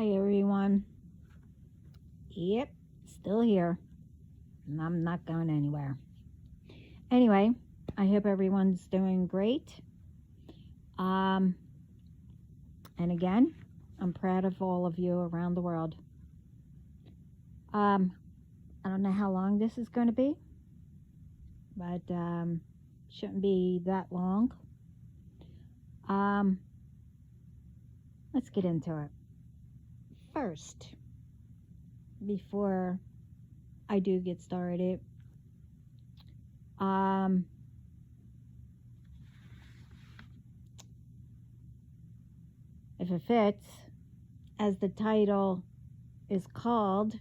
Hi everyone. Yep, still here. And I'm not going anywhere. Anyway, I hope everyone's doing great. And again, I'm proud of all of you around the world. I don't know how long this is going to be, but shouldn't be that long. Let's get into it. First, before I do get started, if it fits, as the title is called,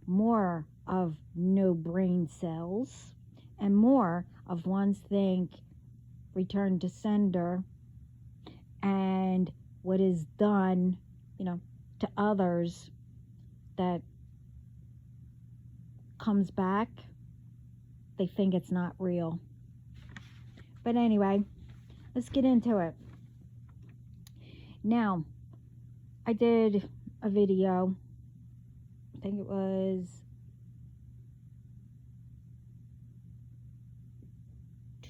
more of no brain cells and more of one's think return to sender, and what is done, to others that comes back, they think it's not real. But anyway, let's get into it. Now, I did a video, I think it was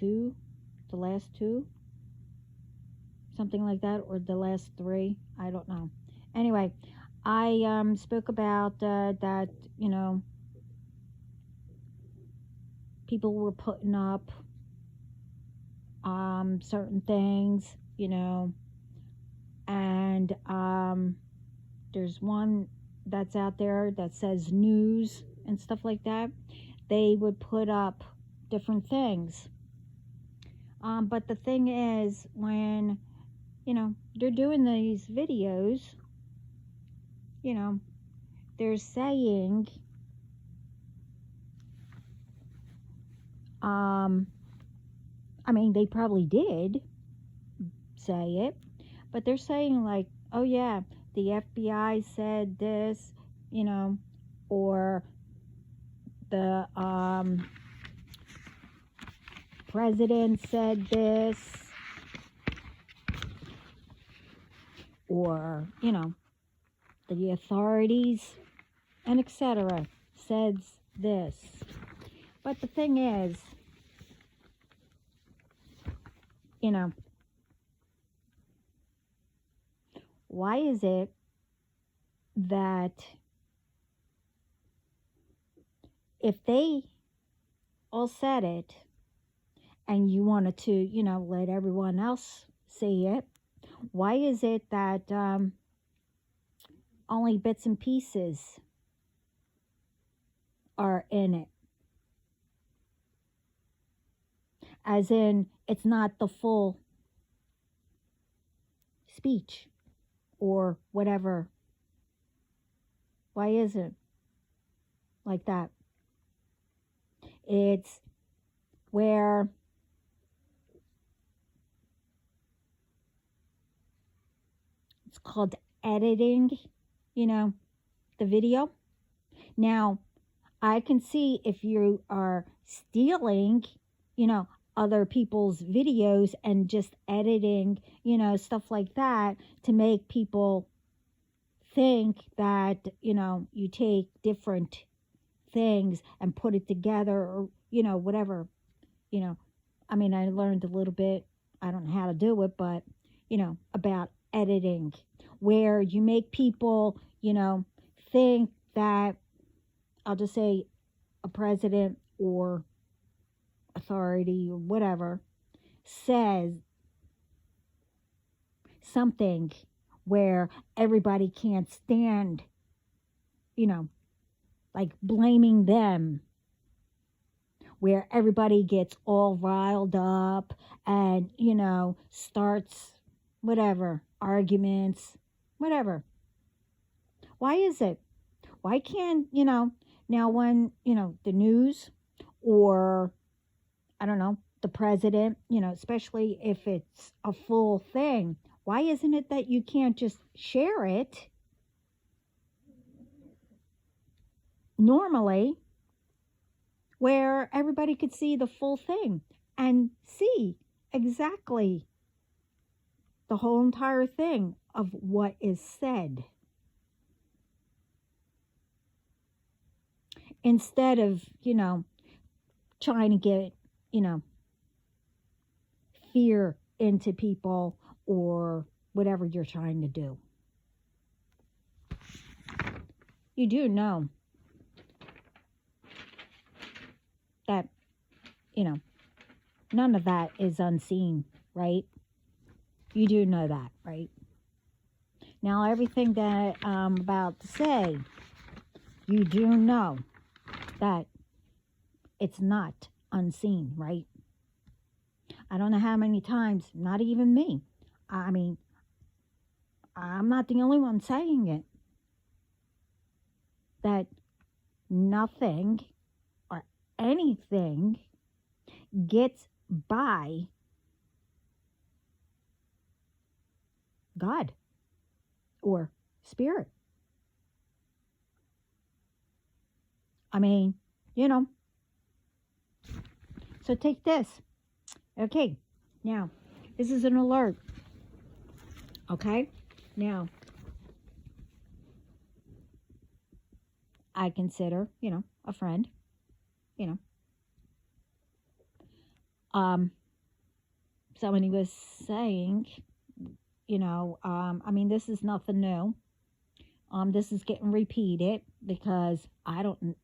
the last two, something like that, or the last three, I don't know. Anyway, I spoke about that, people were putting up certain things, and there's one that's out there that says news and stuff like that. They would put up different things. But the thing is, when, they're doing these videos, they're saying, they probably did say it, but they're saying like, oh yeah, the FBI said this, or the president said this, or, the authorities and etc. says this. But the thing is, why is it that if they all said it and you wanted to, let everyone else see it, why is it that only bits and pieces are in it? As in, it's not the full speech or whatever. Why is it like that? It's where it's called editing, the video. Now, I can see if you are stealing, other people's videos and just editing, stuff like that to make people think that, you take different things and put it together, or, whatever, I learned a little bit, I don't know how to do it, but, about editing, where you make people, think that, I'll just say, a president or authority or whatever says something where everybody can't stand, like blaming them, where everybody gets all riled up and, starts whatever, arguments, whatever. Why is it? Why can't, now when, the news or, I don't know, the president, especially if it's a full thing, why isn't it that you can't just share it normally where everybody could see the full thing and see exactly the whole entire thing of what is said? instead of, trying to get, you know, fear into people or whatever you're trying to do. You do know that, none of that is unseen, right? You do know that, right? Now, everything that I'm about to say, you do know that it's not unseen, right? I don't know how many times, not even me. I mean, I'm not the only one saying it, that nothing or anything gets by God or spirit. I mean, so take this. Okay, now, this is an alert. Okay, now, I consider, a friend, you know, somebody was saying, I mean, this is nothing new. This is getting repeated because I don't,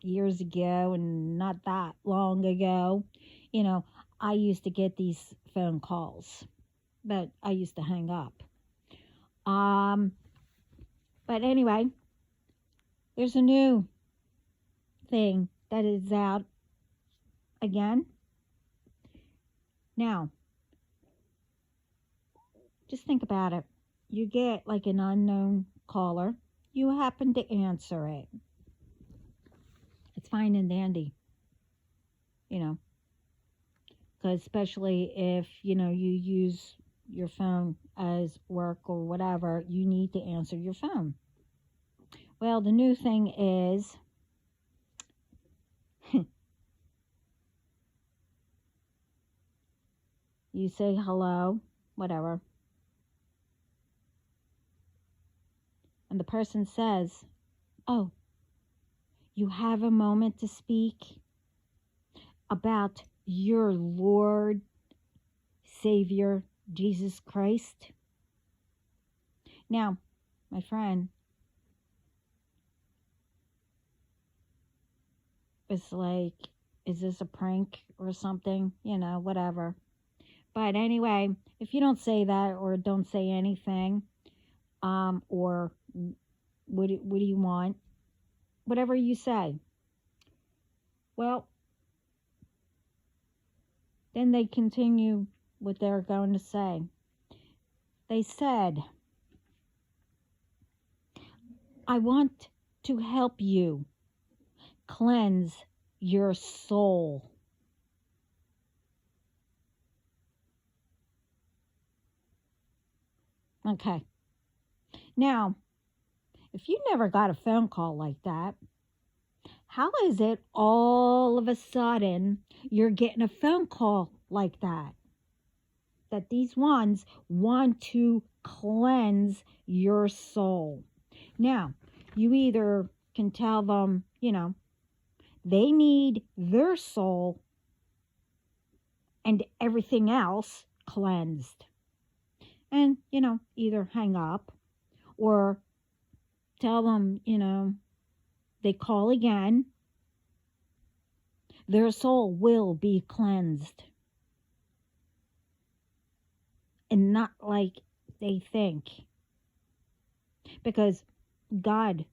years ago and not that long ago, I used to get these phone calls, but I used to hang up. But anyway, there's a new thing that is out again. Now, just think about it. You get like an unknown caller. You happen to answer it. It's fine and dandy, because especially if, you use your phone as work or whatever, you need to answer your phone. Well, the new thing is you say hello, whatever, and the person says, "Oh, you have a moment to speak about your Lord, Savior, Jesus Christ." Now, my friend, it's like, is this a prank or something? Whatever. But anyway, if you don't say that or don't say anything, or what do you want? Whatever you say. Well, then they continue what they're going to say. They said, "I want to help you cleanse your soul." Okay. Now, if you never got a phone call like that, how is it all of a sudden you're getting a phone call like that? That these ones want to cleanse your soul. Now, you either can tell them, they need their soul and everything else cleansed. And, either hang up or tell them, they call again, their soul will be cleansed. And not like they think. Because God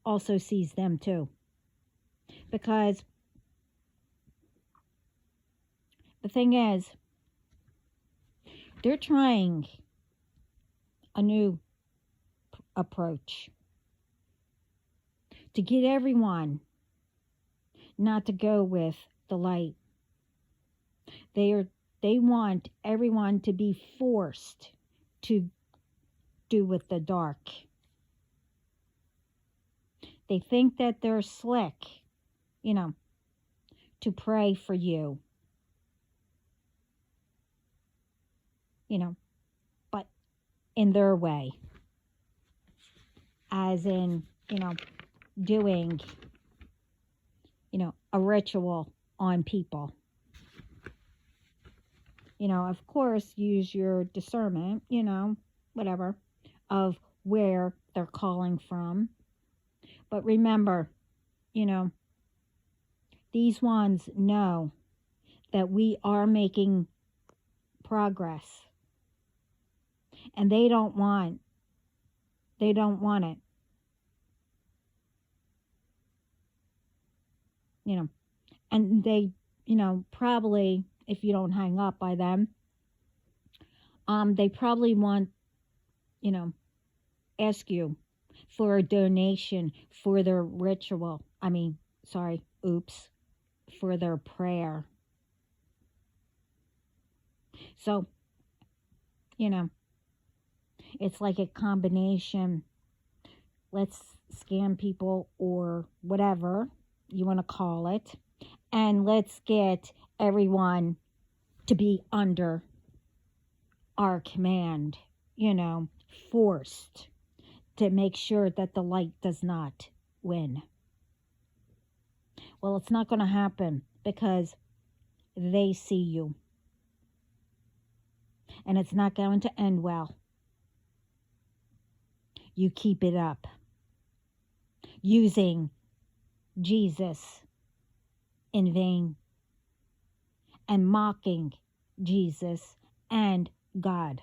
also sees them too. Because the thing is, they're trying a new approach to get everyone not to go with the light. They want everyone to be forced to do with the dark. They think that they're slick, to pray for you. But in their way. as in, doing, a ritual on people. Of course, use your discernment, whatever, of where they're calling from. But remember, you know, these ones know that we are making progress, and they don't want it. And they, probably, if you don't hang up by them, they probably want, ask you for a donation for their ritual. For their prayer. So, it's like a combination. Let's scam people or whatever you want to call it. And let's get everyone to be under our command, forced to make sure that the light does not win. Well, it's not going to happen because they see you. And it's not going to end well. You keep it up. Using Jesus in vain. And mocking Jesus and God.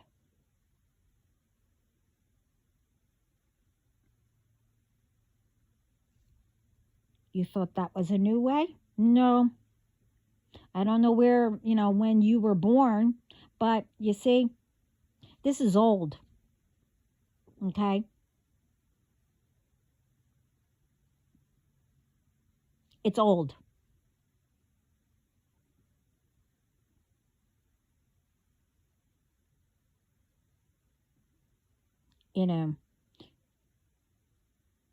You thought that was a new way? No. I don't know where, when you were born, but you see, this is old. Okay? It's old.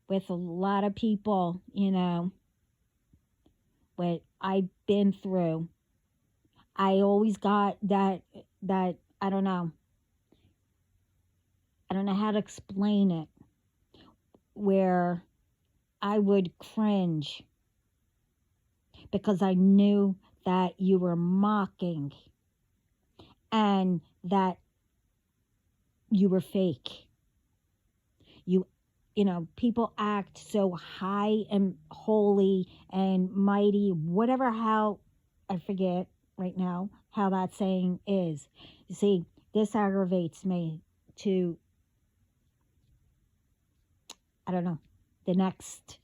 With a lot of people, what I've been through, I always got that I don't know how to explain it, where I would cringe because I knew that you were mocking and that you were fake. People act so high and holy and mighty, how, I forget right now how that saying is. You see, this aggravates me to, I don't know, the next,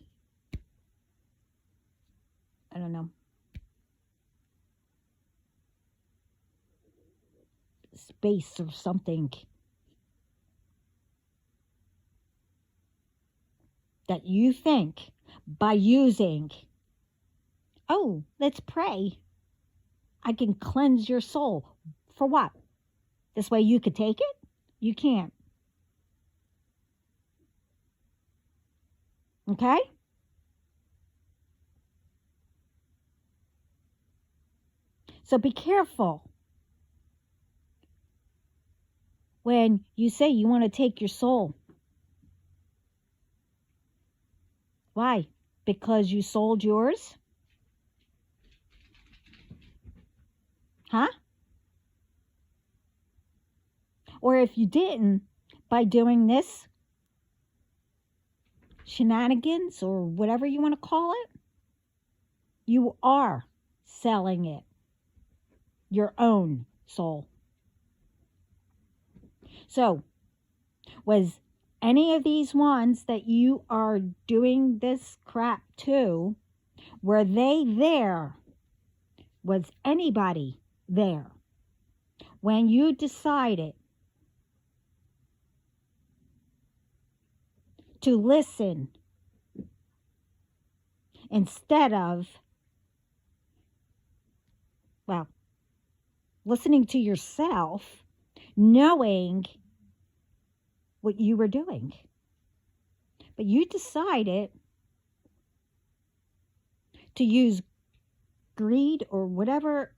space or something. That you think by using, let's pray, I can cleanse your soul. For what? This way you could take it? You can't. Okay? So be careful when you say you want to take your soul. Why? Because you sold yours? Huh? Or if you didn't, by doing this shenanigans or whatever you want to call it, you are selling it. Your own soul. So, was any of these ones that you are doing this crap to, were they there? Was anybody there when you decided to listen instead of, listening to yourself, knowing what you were doing? But you decided to use greed or whatever,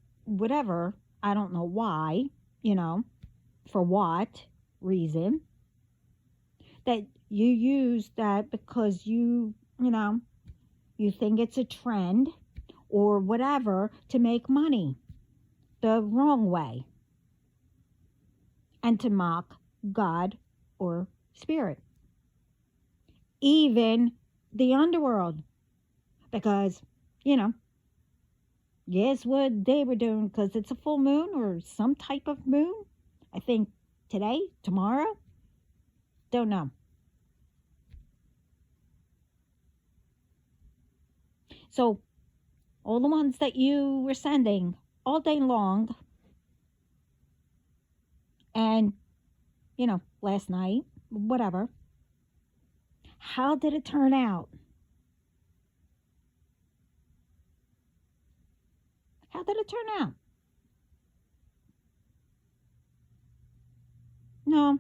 I don't know why, for what reason, that you use that because you think it's a trend or whatever to make money the wrong way and to mock God or spirit. Even the underworld. Because, guess what they were doing? Because it's a full moon or some type of moon. I think today, tomorrow. Don't know. So, all the ones that you were sending all day long, and, last night, whatever, how did it turn out? How did it turn out? No,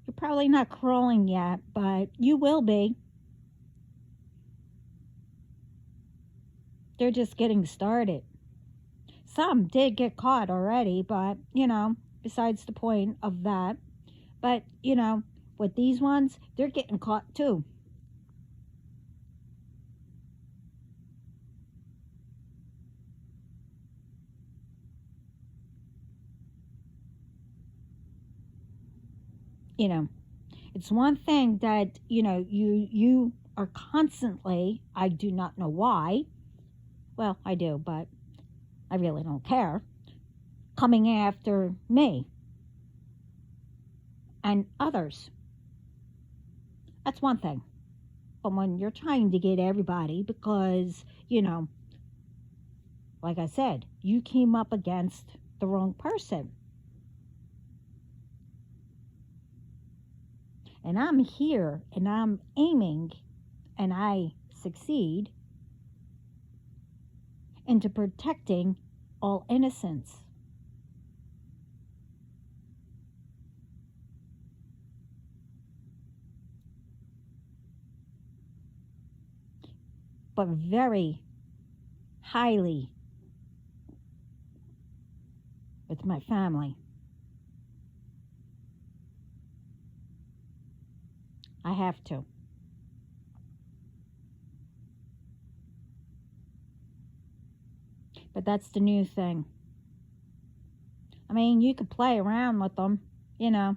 you're probably not crawling yet, but you will be. They're just getting started. Some did get caught already, but, besides the point of that. But, with these ones, they're getting caught too. It's one thing that, you are constantly, I do not know why, well, I do, but I really don't care, coming after me and others. That's one thing. But when you're trying to get everybody, because, like I said, you came up against the wrong person. And I'm here and I'm aiming and I succeed into protecting all innocence. But very highly with my family. I have to. But that's the new thing. I mean, you could play around with them, I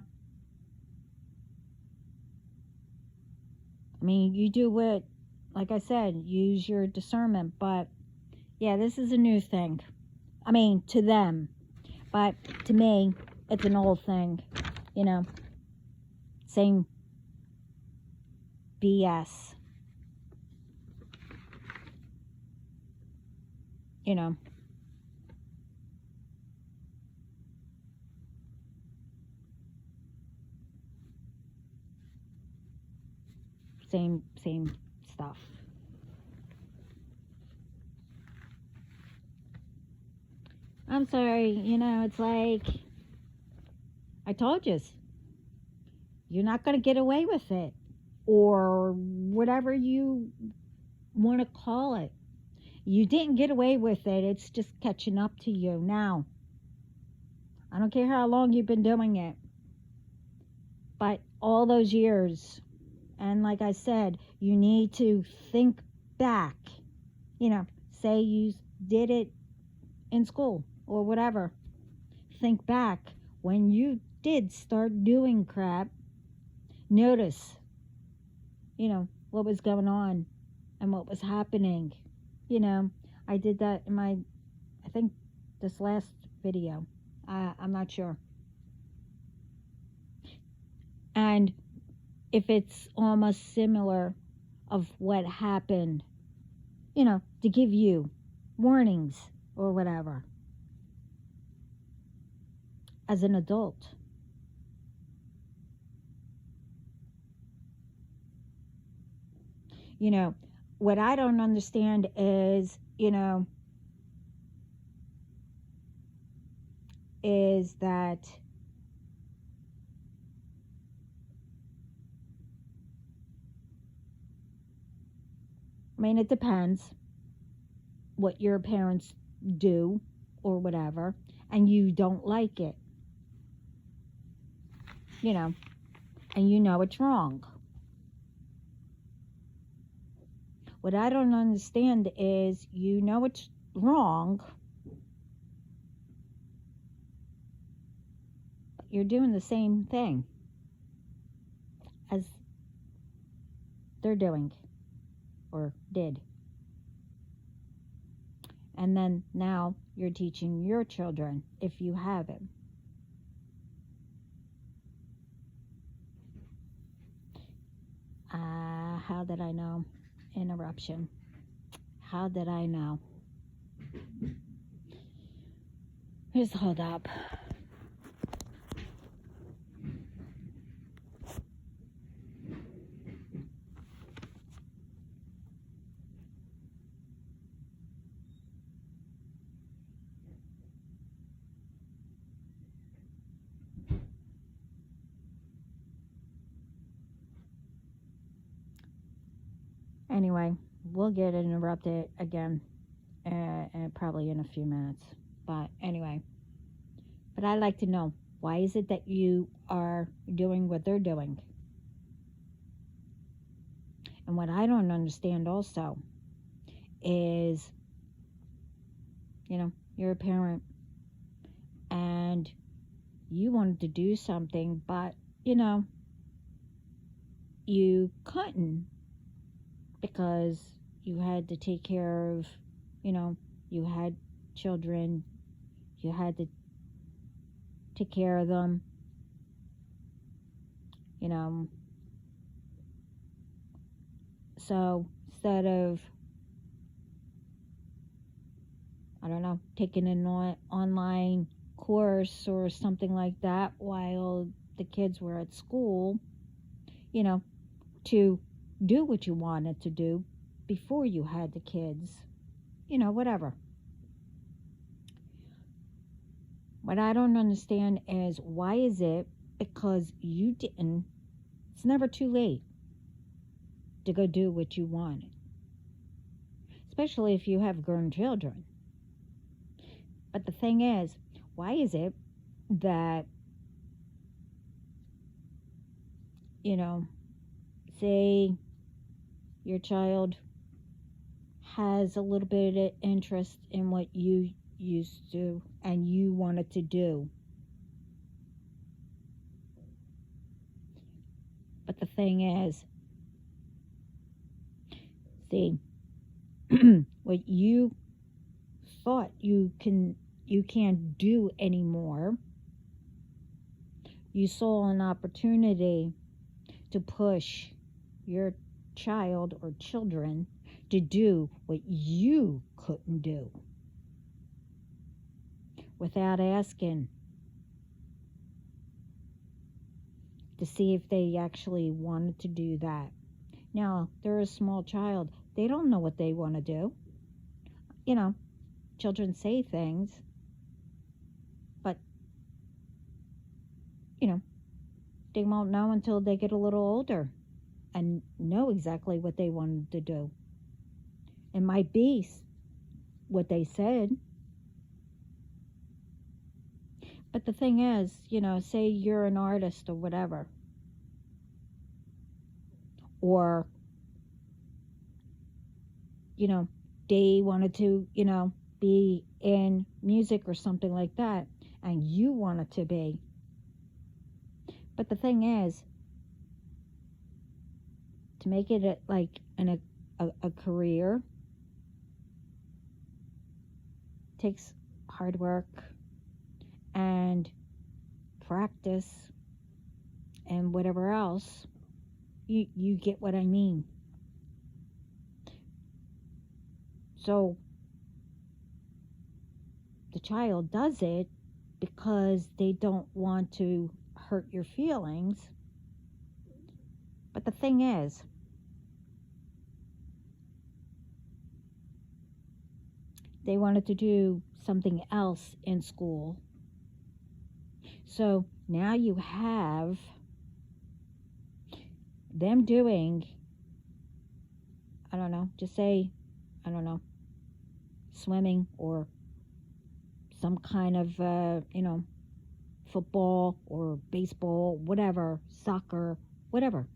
mean, you do what, like I said, use your discernment. But yeah, this is a new thing. I mean, to them. But to me, it's an old thing, Same BS. Same stuff. I'm sorry, it's like I told you, you're not going to get away with it, or whatever you want to call it. You didn't get away with it. It's just catching up to you now. I don't care how long you've been doing it, but all those years. And like I said, you need to think back. Say you did it in school or whatever. Think back when you did start doing crap. Notice, what was going on and what was happening. I did that in I think this last video. I'm not sure. And if it's almost similar of what happened, to give you warnings or whatever as an adult. What I don't understand is, is that I mean, it depends what your parents do or whatever, and you don't like it, and it's wrong. What I don't understand is you know it's wrong, but you're doing the same thing as they're doing or did. And then now you're teaching your children if you have it. How did I know? Interruption. How did I know? Just hold up. Anyway, we'll get interrupted again probably in a few minutes. But anyway, but I'd like to know, why is it that you are doing what they're doing? And what I don't understand also is, you're a parent and you wanted to do something, but, you couldn't because you had to take care of, you had children, you had to take care of them, so instead of, I don't know, taking an online course or something like that while the kids were at school, to do what you wanted to do before you had the kids, whatever. What I don't understand is, why is it because you didn't, it's never too late to go do what you wanted, especially if you have grown children. But the thing is, why is it that, say your child has a little bit of interest in what you used to and you wanted to do. But the thing is, see, what you thought you can't do anymore, you saw an opportunity to push your child or children to do what you couldn't do without asking to see if they actually wanted to do that. Now, they're a small child. They don't know what they want to do. Children say things, but, they won't know until they get a little older and know exactly what they wanted to do. It might be what they said. But the thing is, say you're an artist or whatever, or, they wanted to, be in music or something like that, and you wanted to be. But the thing is, to make it a career takes hard work and practice and whatever else. You get what I mean. So the child does it because they don't want to hurt your feelings. But the thing is, they wanted to do something else in school. So now you have them doing, I don't know, just say, I don't know, swimming or some kind of, football or baseball, whatever, soccer, whatever.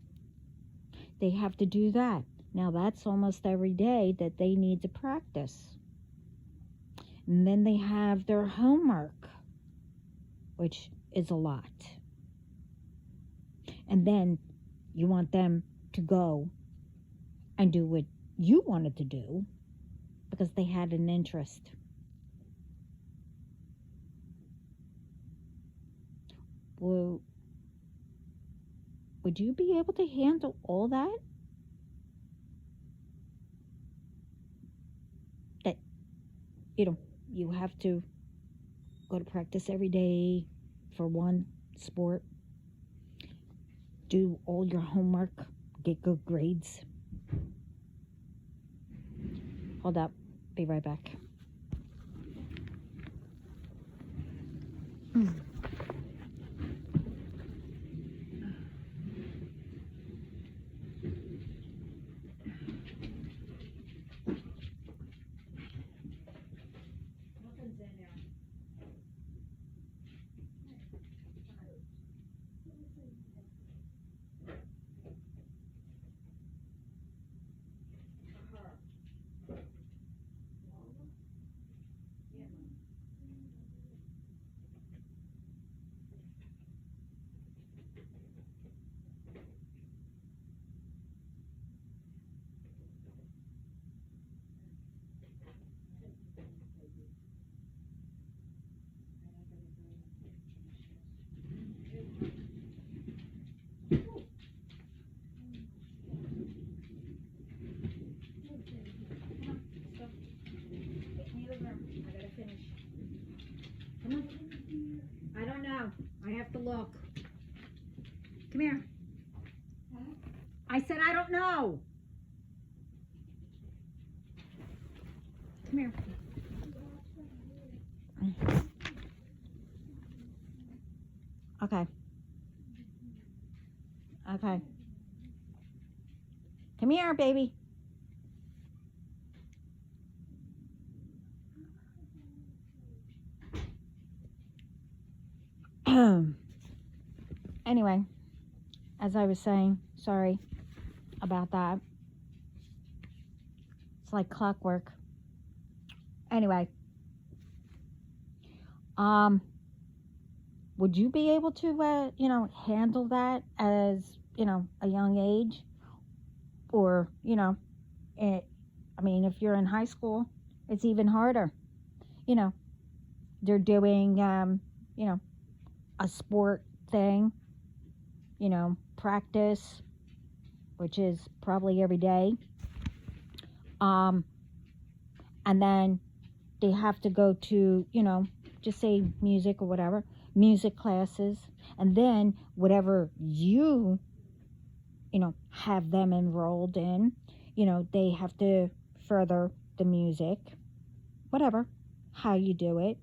They have to do that. Now that's almost every day that they need to practice. And then they have their homework, which is a lot. And then you want them to go and do what you wanted to do because they had an interest. Well, would you be able to handle all that? That, you have to go to practice every day for one sport, do all your homework, get good grades. Hold up, be right back. I don't know. I have to look. Come here. I said I don't know. Come here. Okay. Okay. Come here, baby. Anyway, as I was saying, sorry about that. It's like clockwork. Anyway, would you be able to, handle that as, a young age? Or, if you're in high school, it's even harder. They're doing, a sport thing, practice, which is probably every day. And then they have to go to, just say music or whatever, music classes. And then whatever you have them enrolled in, they have to further the music, whatever, how you do it,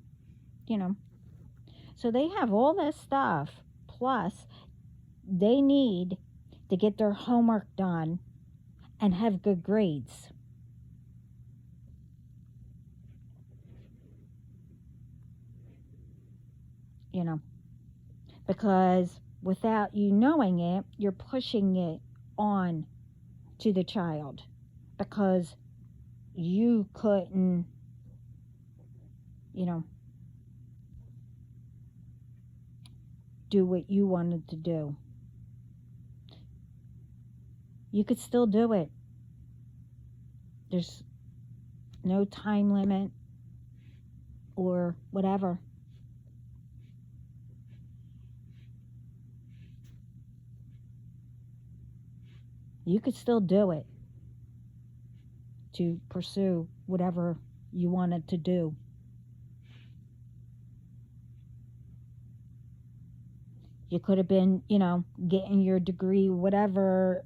So they have all this stuff, plus they need to get their homework done and have good grades. Because without you knowing it, you're pushing it on to the child because you couldn't, do what you wanted to do. You could still do it. There's no time limit or whatever. You could still do it to pursue whatever you wanted to do. You could have been, getting your degree, whatever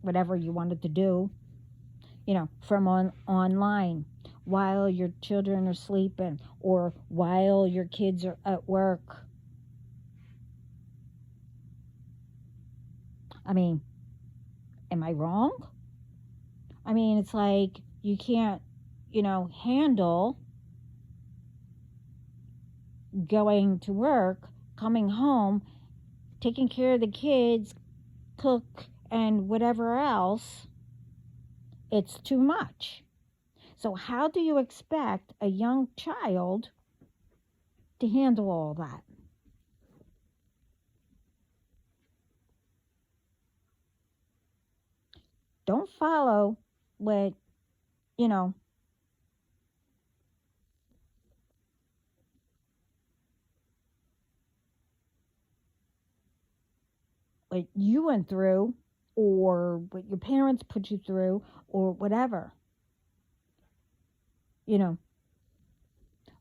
whatever you wanted to do, from online while your children are sleeping or while your kids are at work. Am I wrong? It's like you can't, handle going to work, coming home, taking care of the kids, cook and whatever else, it's too much. So, how do you expect a young child to handle all that? Don't follow what, you know, what you went through or what your parents put you through or whatever. You know,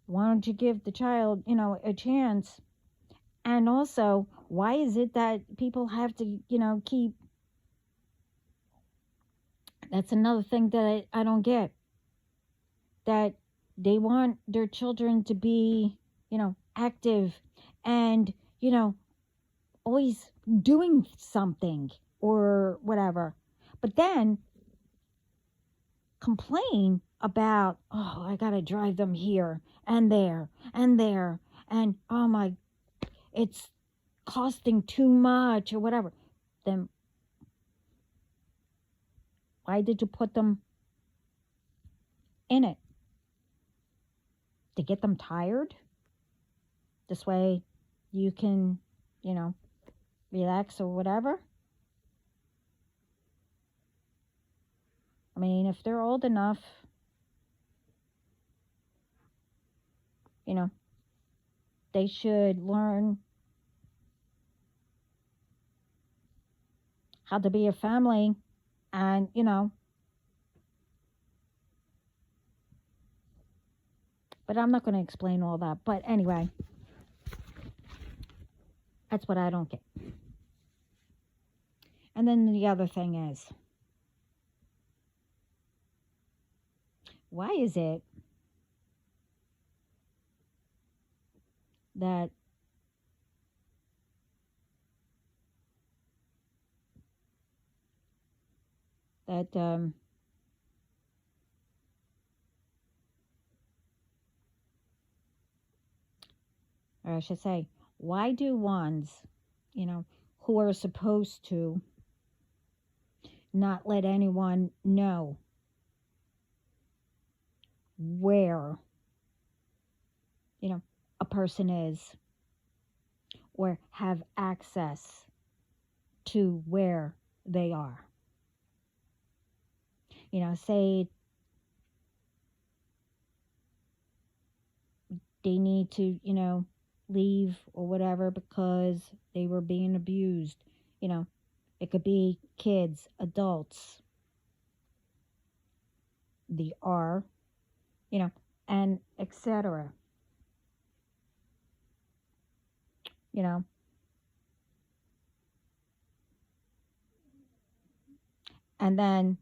why don't you give the child, a chance? And also, why is it that people have to, keep. That's another thing that I don't get. That they want their children to be, active and, always doing something or whatever. But then complain about, oh, I got to drive them here and there and there. And oh my, it's costing too much or whatever. Then why did you put them in it? To get them tired? This way you can, you know, relax or whatever. I mean, if they're old enough, you know, they should learn how to be a family and, but I'm not going to explain all that. But anyway, that's what I don't get. And then the other thing is, why is it that that or I should say, why do ones, who are supposed to not let anyone know where, a person is or have access to where they are? Say they need to, leave or whatever because they were being abused. It could be kids, adults, the R, and etc. You know, and then,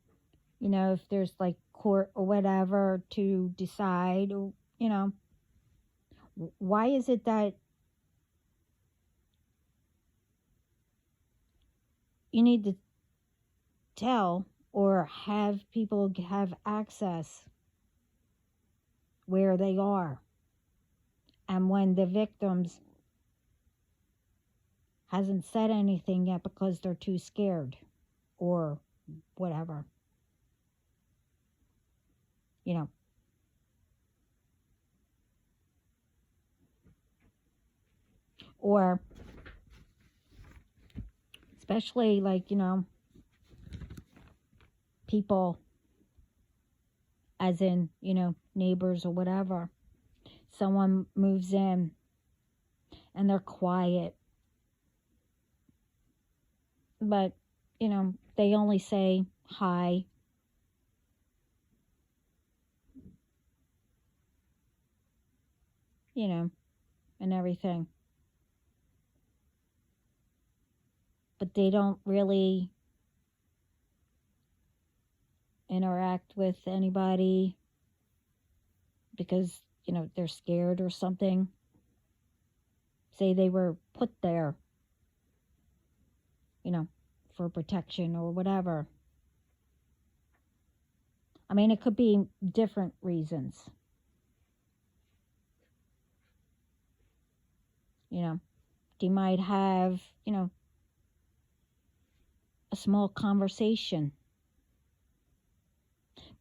if there's like court or whatever to decide, why is it that you need to tell or have people have access where they are? And when the victims hasn't said anything yet because they're too scared or whatever, you know. Or especially like, people as in, neighbors or whatever. Someone moves in and they're quiet, but, they only say hi. And everything. But they don't really interact with anybody because, they're scared or something. Say they were put there, for protection or whatever. I mean, it could be different reasons. They might have, a a small conversation.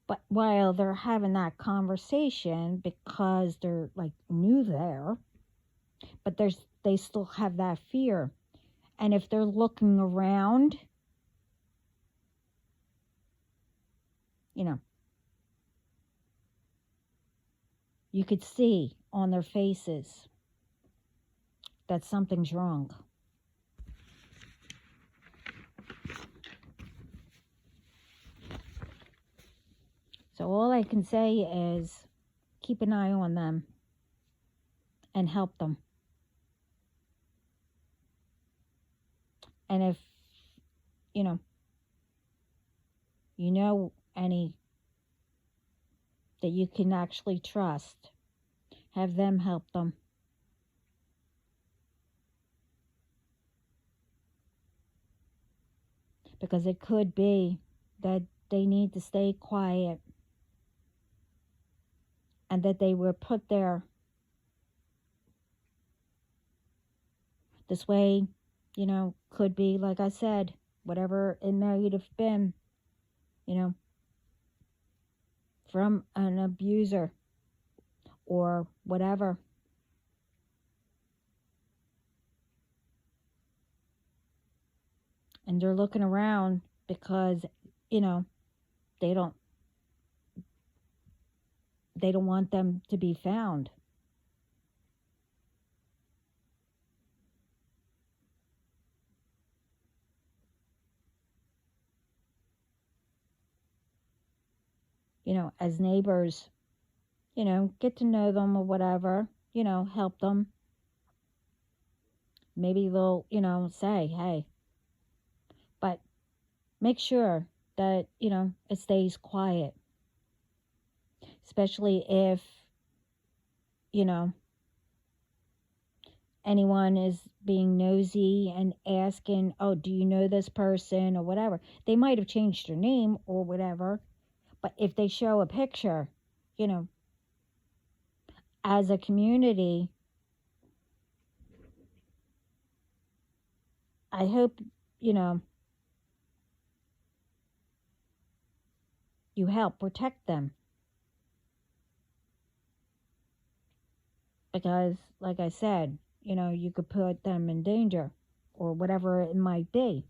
But while they're having that conversation, because they're like new there, but they still have that fear. And if they're looking around, you know, you could see on their faces that something's wrong. So all I can say is keep an eye on them and help them. And if, you know any that you can actually trust, have them help them. Because it could be that they need to stay quiet and that they were put there this way, could be, like I said, whatever it might have been, from an abuser or whatever. And they're looking around because, they don't want them to be found. As neighbors, get to know them or whatever, help them. Maybe they'll, say, hey, but make sure that, it stays quiet. Especially if, anyone is being nosy and asking, oh, do you know this person or whatever. They might have changed their name or whatever. But if they show a picture, as a community, I hope, you help protect them. Because, like I said, you could put them in danger or whatever it might be.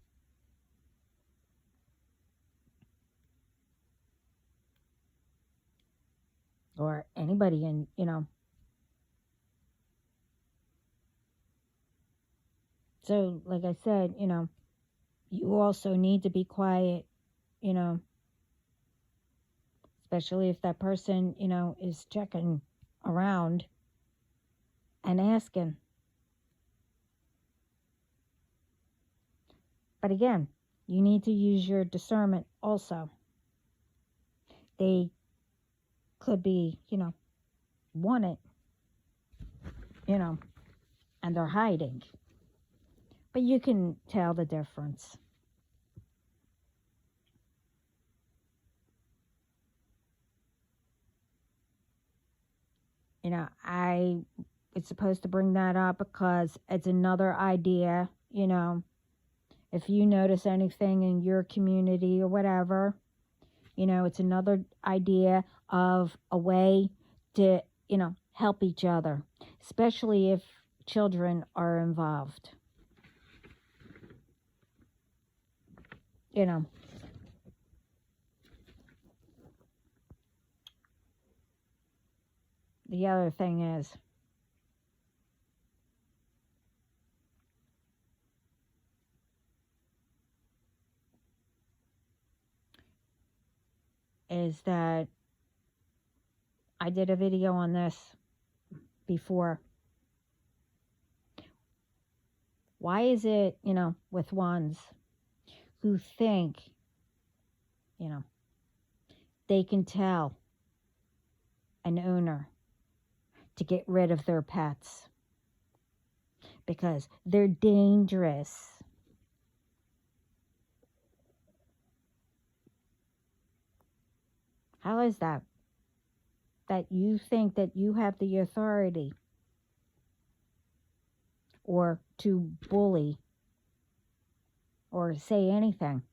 Or anybody in, So, like I said, you also need to be quiet, especially if that person, is checking around and asking. But again, you need to use your discernment also. They could be, wanted, and they're hiding. But you can tell the difference. I was supposed to bring that up because it's another idea, if you notice anything in your community or whatever, it's another idea of a way to, help each other, especially if children are involved. The other thing is that I did a video on this before. Why is it, with ones who think, they can tell an owner to get rid of their pets because they're dangerous? How is that? That you think that you have the authority or to bully or say anything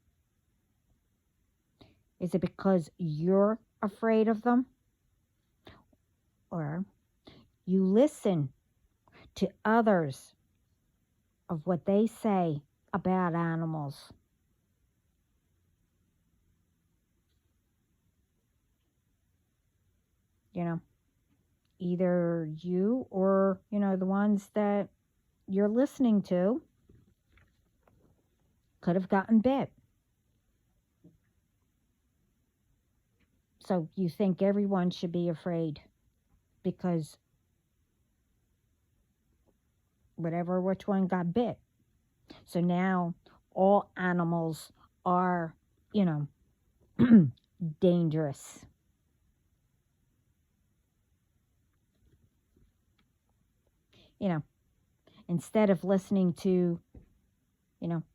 Is it because you're afraid of them? Or you listen to others of what they say about animals? You know, either you or, the ones that you're listening to could have gotten bit. So you think everyone should be afraid because which one got bit. So now all animals are, you know, dangerous. You know, instead of listening to,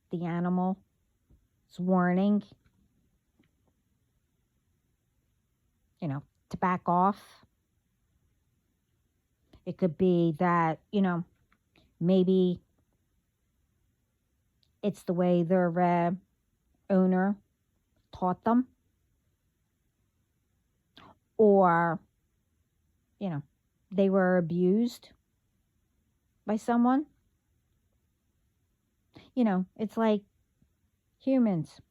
the animal's warning, to back off. It could be that, maybe it's the way their owner taught them. Or, they were abused by someone. It's like humans.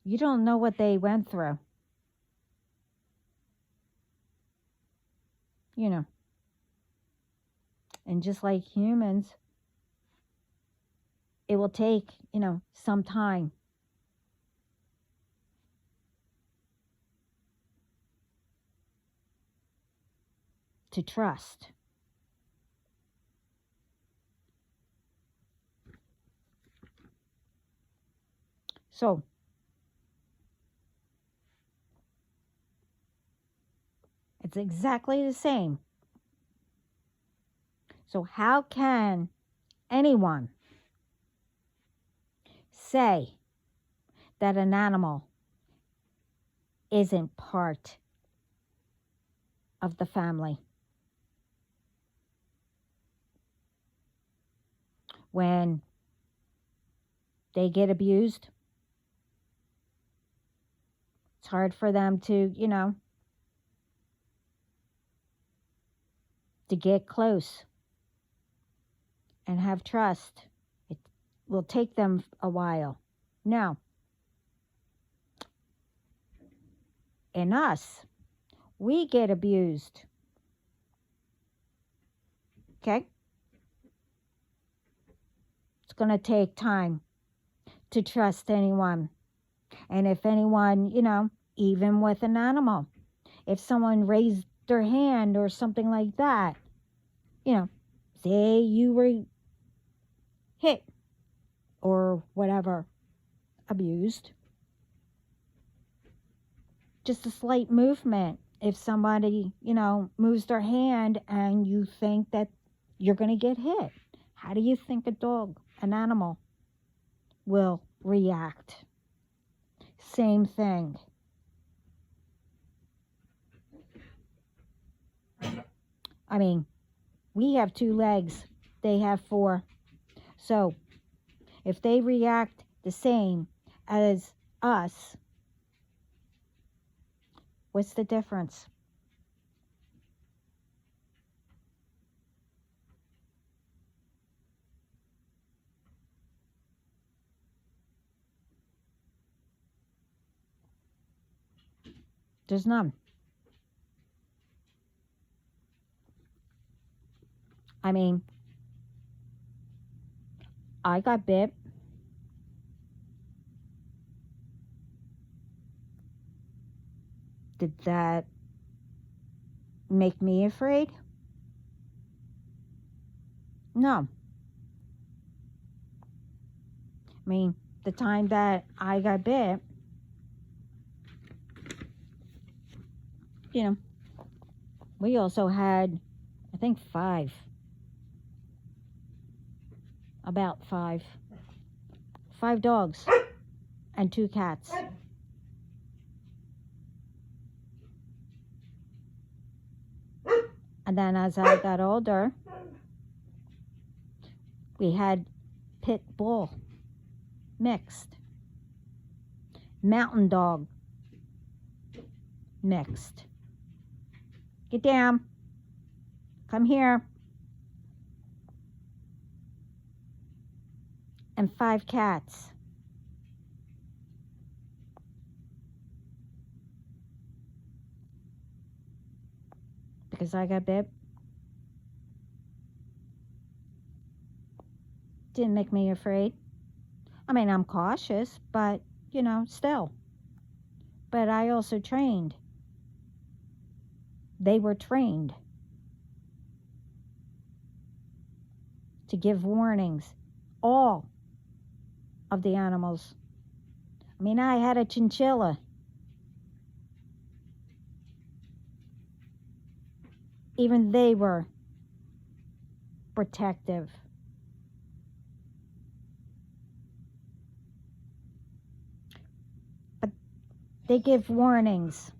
You don't know what they went through. And just like humans, it will take, some time to trust. So, it's exactly the same. So how can anyone say that an animal isn't part of the family when they get abused? It's hard for them to, to get close and have trust. It will take them a while. Now, in us, we get abused. Okay? It's going to take time to trust anyone. And if anyone, even with an animal, if someone raised their hand or something like that, say you were hit or whatever, abused, just a slight movement. If somebody, moves their hand and you think that you're going to get hit, how do you think a dog, an animal, will react? Same thing. I mean, we have 2 legs, they have 4. So if they react the same as us, what's the difference? There's none. I mean, I got bit. Did that make me afraid? No. I mean, the time that I got bit, we also had, I think, 5. About 5. 5 dogs and 2 cats. And then as I got older, we had pit bull. mixed. Mountain dog, mixed. Get down. Come here. And 5 cats. Because I got bit. Didn't make me afraid. I mean, I'm cautious, but, you know, still. But I also trained. They were trained to give warnings. All of the animals. I mean, I had a chinchilla. Even they were protective. But they give warnings.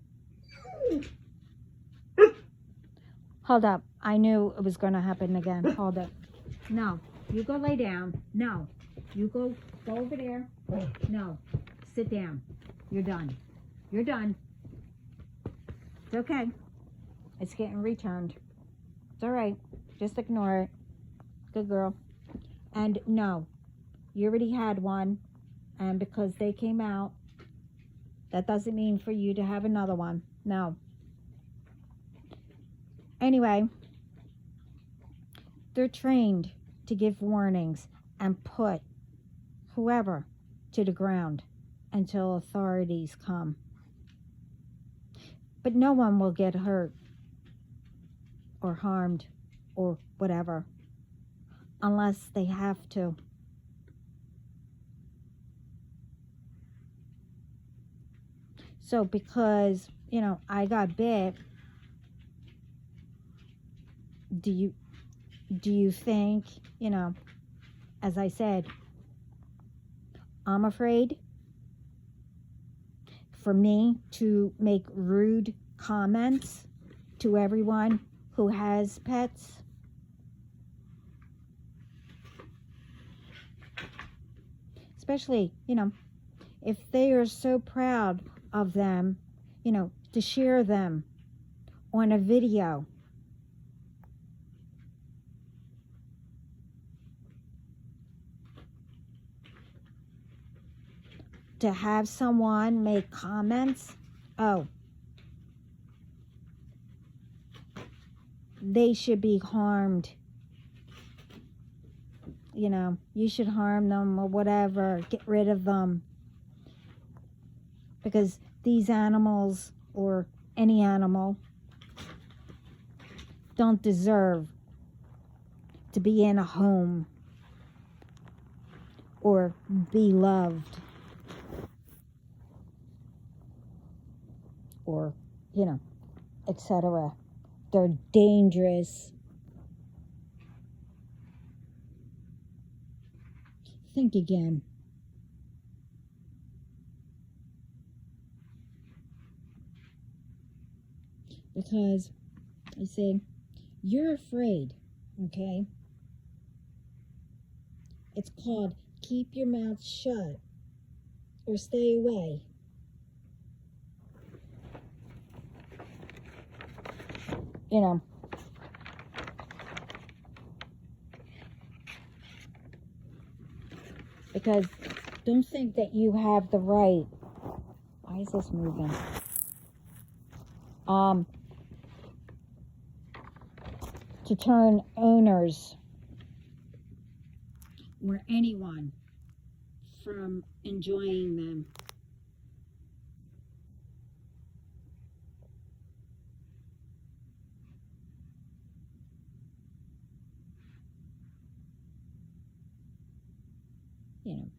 Hold up. I knew it was going to happen again. Hold up. No. You go lay down. No. You go over there. No. Sit down. You're done. You're done. It's okay. It's getting returned. It's all right. Just ignore it. Good girl. And no. You already had one. And because they came out, that doesn't mean for you to have another one. No. Anyway, they're trained to give warnings and put whoever to the ground until authorities come. But no one will get hurt or harmed or whatever unless they have to. So because, you know, I got bit, do you think, you know, as I said, I'm afraid for me to make rude comments to everyone who has pets? Especially, you know, if they are so proud of them, you know, to share them on a video. To have someone make comments, oh, they should be harmed. You know, you should harm them or whatever, get rid of them. Because these animals, or any animal, don't deserve to be in a home or be loved. Or, you know, etc. They're dangerous. Think again. Because, I said, you're afraid, okay? It's called keep your mouth shut or stay away. You know, because don't think that you have the right. Why is this moving? To turn owners or anyone from enjoying them. You know,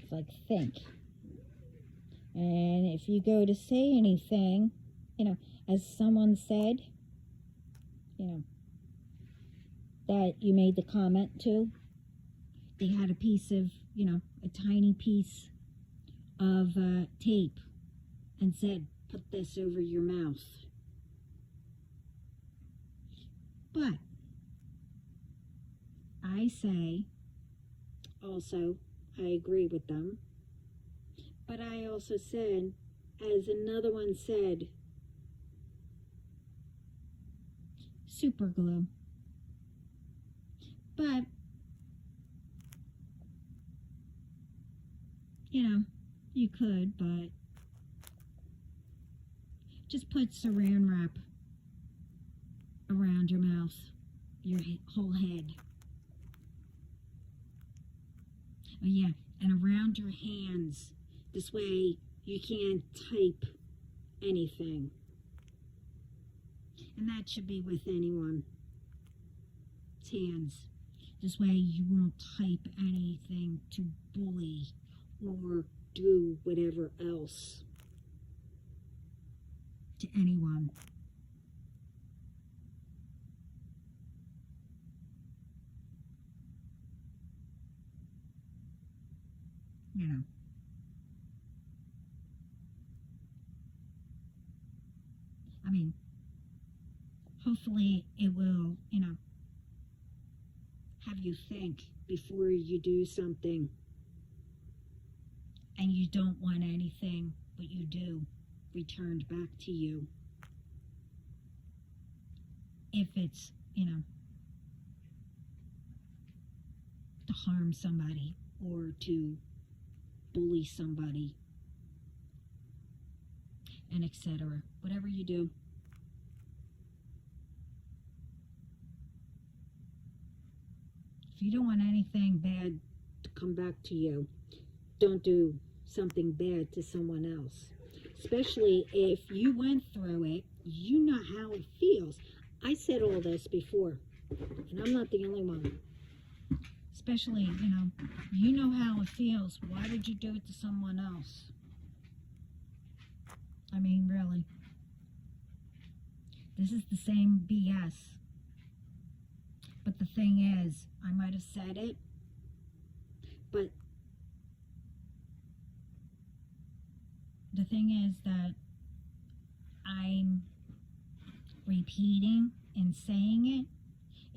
it's like think. And if you go to say anything, you know, as someone said, you know, that you made the comment to, they had a piece of, you know, a tiny piece of tape and said, put this over your mouth. But I say, also, I agree with them. But I also said, as another one said, super glue. But, you know, you could, but just put saran wrap around your mouth, your whole head. Oh yeah, and around your hands. This way you can't type anything. And that should be with anyone's hands. This way you won't type anything to bully or do whatever else to anyone. You know. I mean, hopefully it will, you know, have you think before you do something and you don't want anything, but you do, returned back to you. If it's, you know, to harm somebody or to bully somebody, and etc. Whatever you do, if you don't want anything bad to come back to you, don't do something bad to someone else. Especially if you went through it, you know how it feels. I said all this before, and I'm not the only one. Especially, you know how it feels. Why would you do it to someone else? I mean, really. This is the same BS. But the thing is, I might have said it, but the thing is that I'm repeating and saying it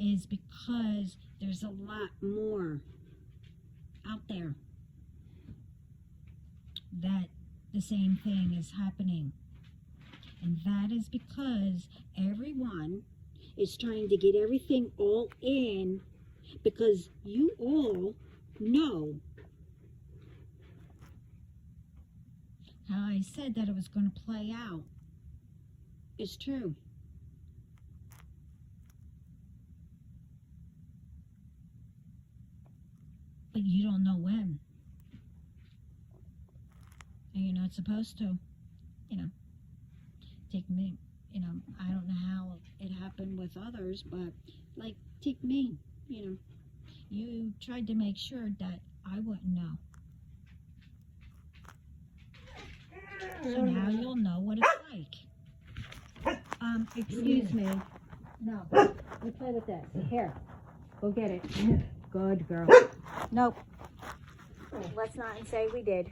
is because there's a lot more out there that the same thing is happening. And that is because everyone is trying to get everything all in, because you all know how I said that it was going to play out. It's true. But you don't know when. And you're not supposed to, take me, I don't know how it happened with others, but like, take me, you tried to make sure that I wouldn't know. So now you'll know what it's like. Excuse me. No, let me play with this. Here, go get it. Good girl. Nope. Let's not say we did.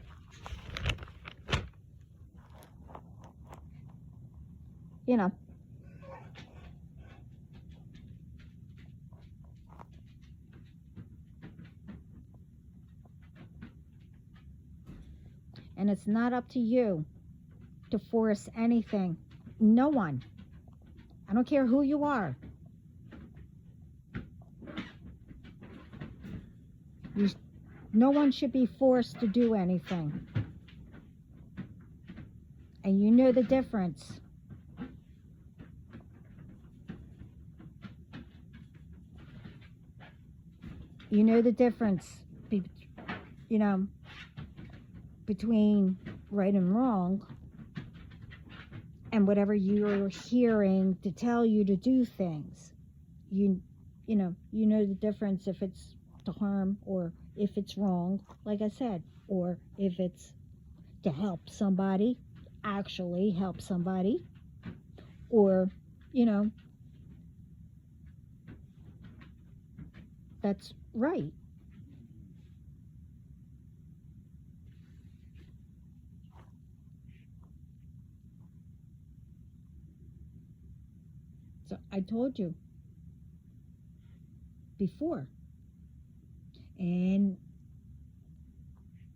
And it's not up to you to force anything. No one. I don't care who you are. No one should be forced to do anything. And you know the difference. You know the difference, between right and wrong, and whatever you're hearing to tell you to do things. You know the difference if it's to harm or if it's wrong, like I said, or if it's to help somebody, actually help somebody, or, that's right. So I told you before, and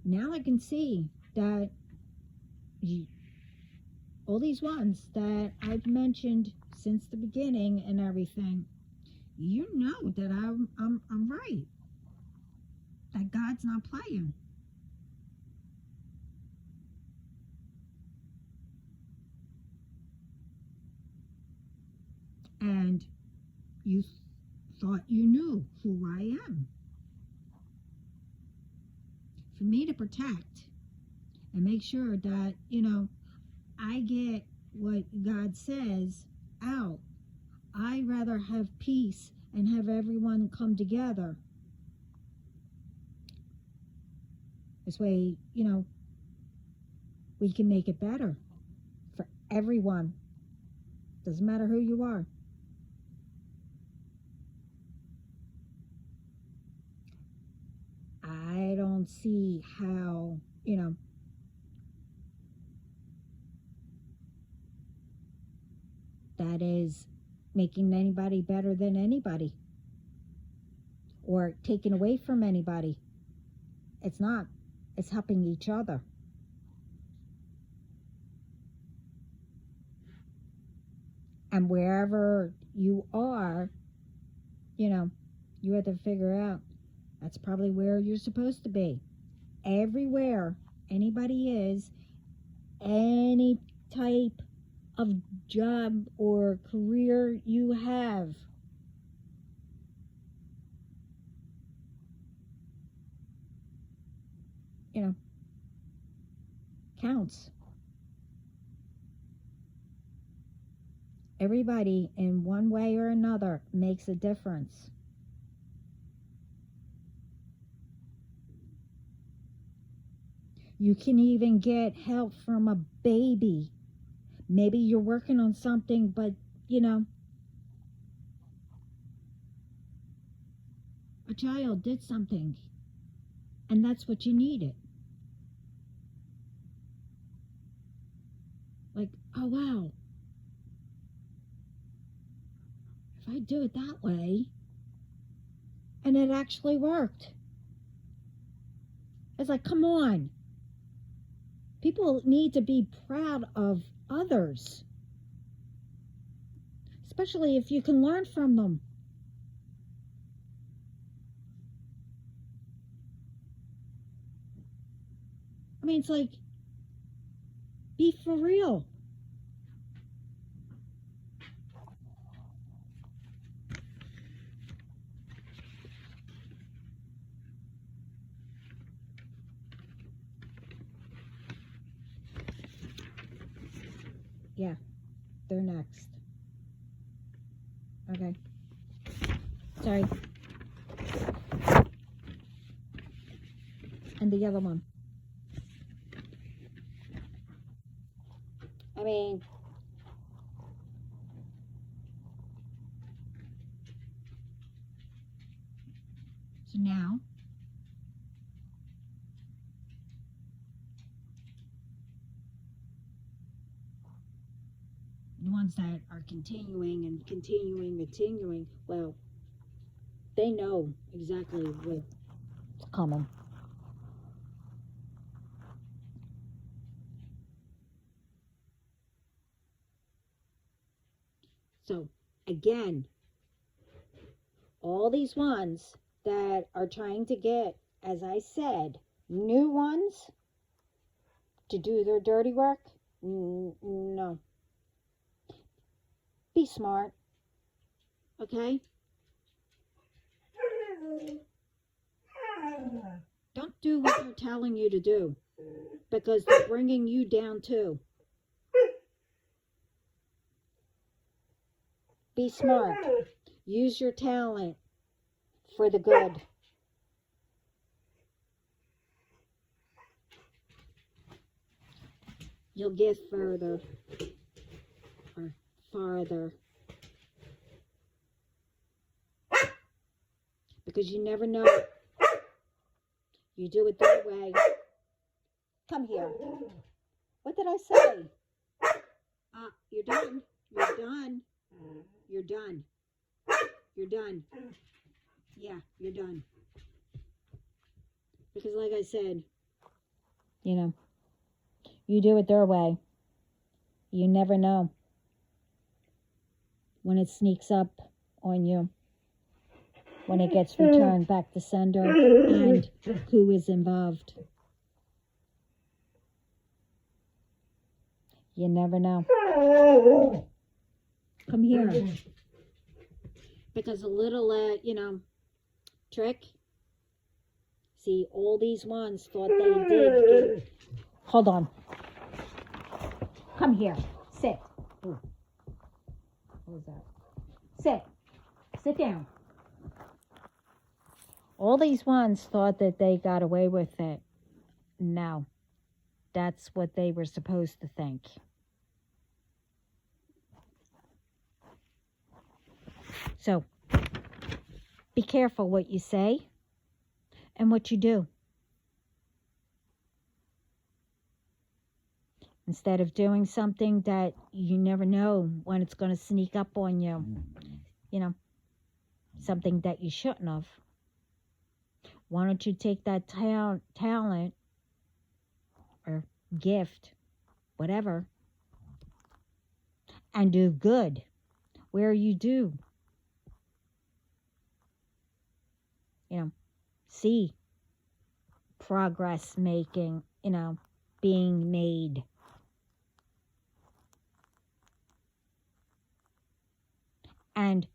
Now I can see that all these ones that I've mentioned since the beginning and everything, you know that I'm right. That God's not playing. And you thought you knew who I am. For me to protect and make sure that, I get what God says out. I'd rather have peace and have everyone come together. This way, we can make it better for everyone. Doesn't matter who you are. I don't see how, that is making anybody better than anybody or taking away from anybody. It's not. It's helping each other. And wherever you are, you have to figure out that's probably where you're supposed to be. Everywhere anybody is, any type of job or career you have, counts. Everybody in one way or another makes a difference. You can even get help from a baby. Maybe you're working on something, but a child did something and that's what you needed. Like, oh wow, if I do it that way, and it actually worked. It's like, come on. People need to be proud of others, especially if you can learn from them. I mean, it's like, be for real. Yeah, they're next. Okay. Sorry. And the other one. I mean, so now, the ones that are continuing and continuing, well, they know exactly what's coming. So, again, all these ones that are trying to get, as I said, new ones to do their dirty work, no. Be smart, okay? Don't do what they're telling you to do, because they're bringing you down too. Be smart. Use your talent for the good. You'll get further or farther. Because you never know. You do it that way. Come here. What did I say? You're done. You're done. You're done. You're done. Yeah, you're done. Because like I said, You know, you do it their way. You never know when it sneaks up on you, when it gets returned back to sender, and who is involved. You never know. Come here. Because a little, trick. See, all these ones thought they did get... Hold on. Come here. Sit. Ooh. What was that? Sit. Sit down. All these ones thought that they got away with it. No. That's what they were supposed to think. So, be careful what you say and what you do. Instead of doing something that you never know when it's going to sneak up on you. Something that you shouldn't have. Why don't you take that talent or gift, whatever, and do good where you do. See progress being made. And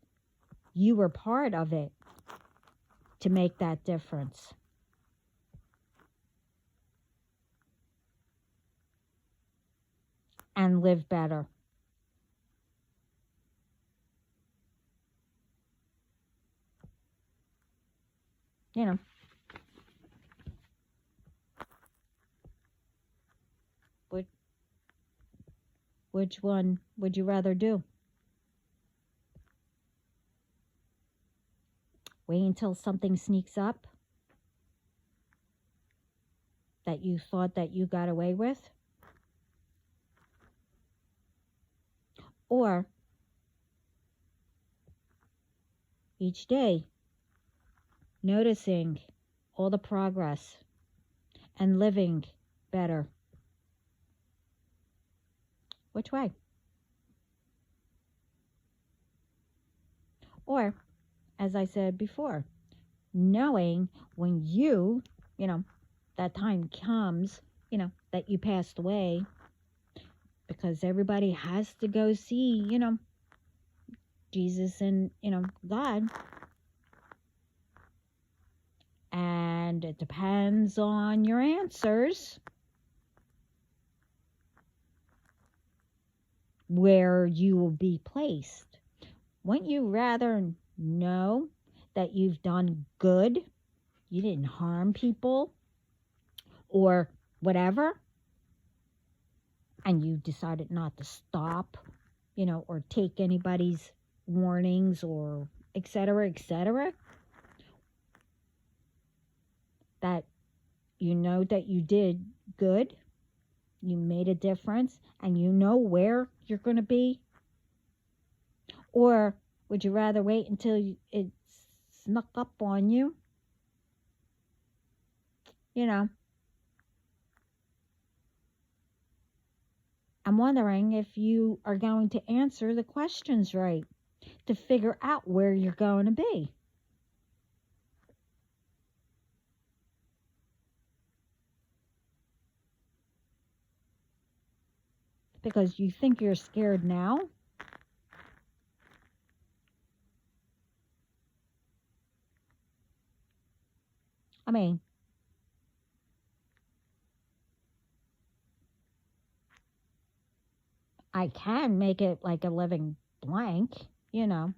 you were part of it to make that difference. And live better. Which one would you rather do? Wait until something sneaks up that you thought that you got away with? Or each day noticing all the progress and living better? Which way? Or, as I said before, knowing when that time comes, that you passed away, because everybody has to go see, Jesus and, God. And it depends on your answers where you will be placed. Wouldn't you rather know that you've done good, you didn't harm people or whatever, and you decided not to stop, or take anybody's warnings or etc., that that you did good, you made a difference, and where you're going to be? Or would you rather wait until it snuck up on you? I'm wondering if you are going to answer the questions right to figure out where you're going to be. Because you think you're scared now. I mean, I can make it like a living blank, but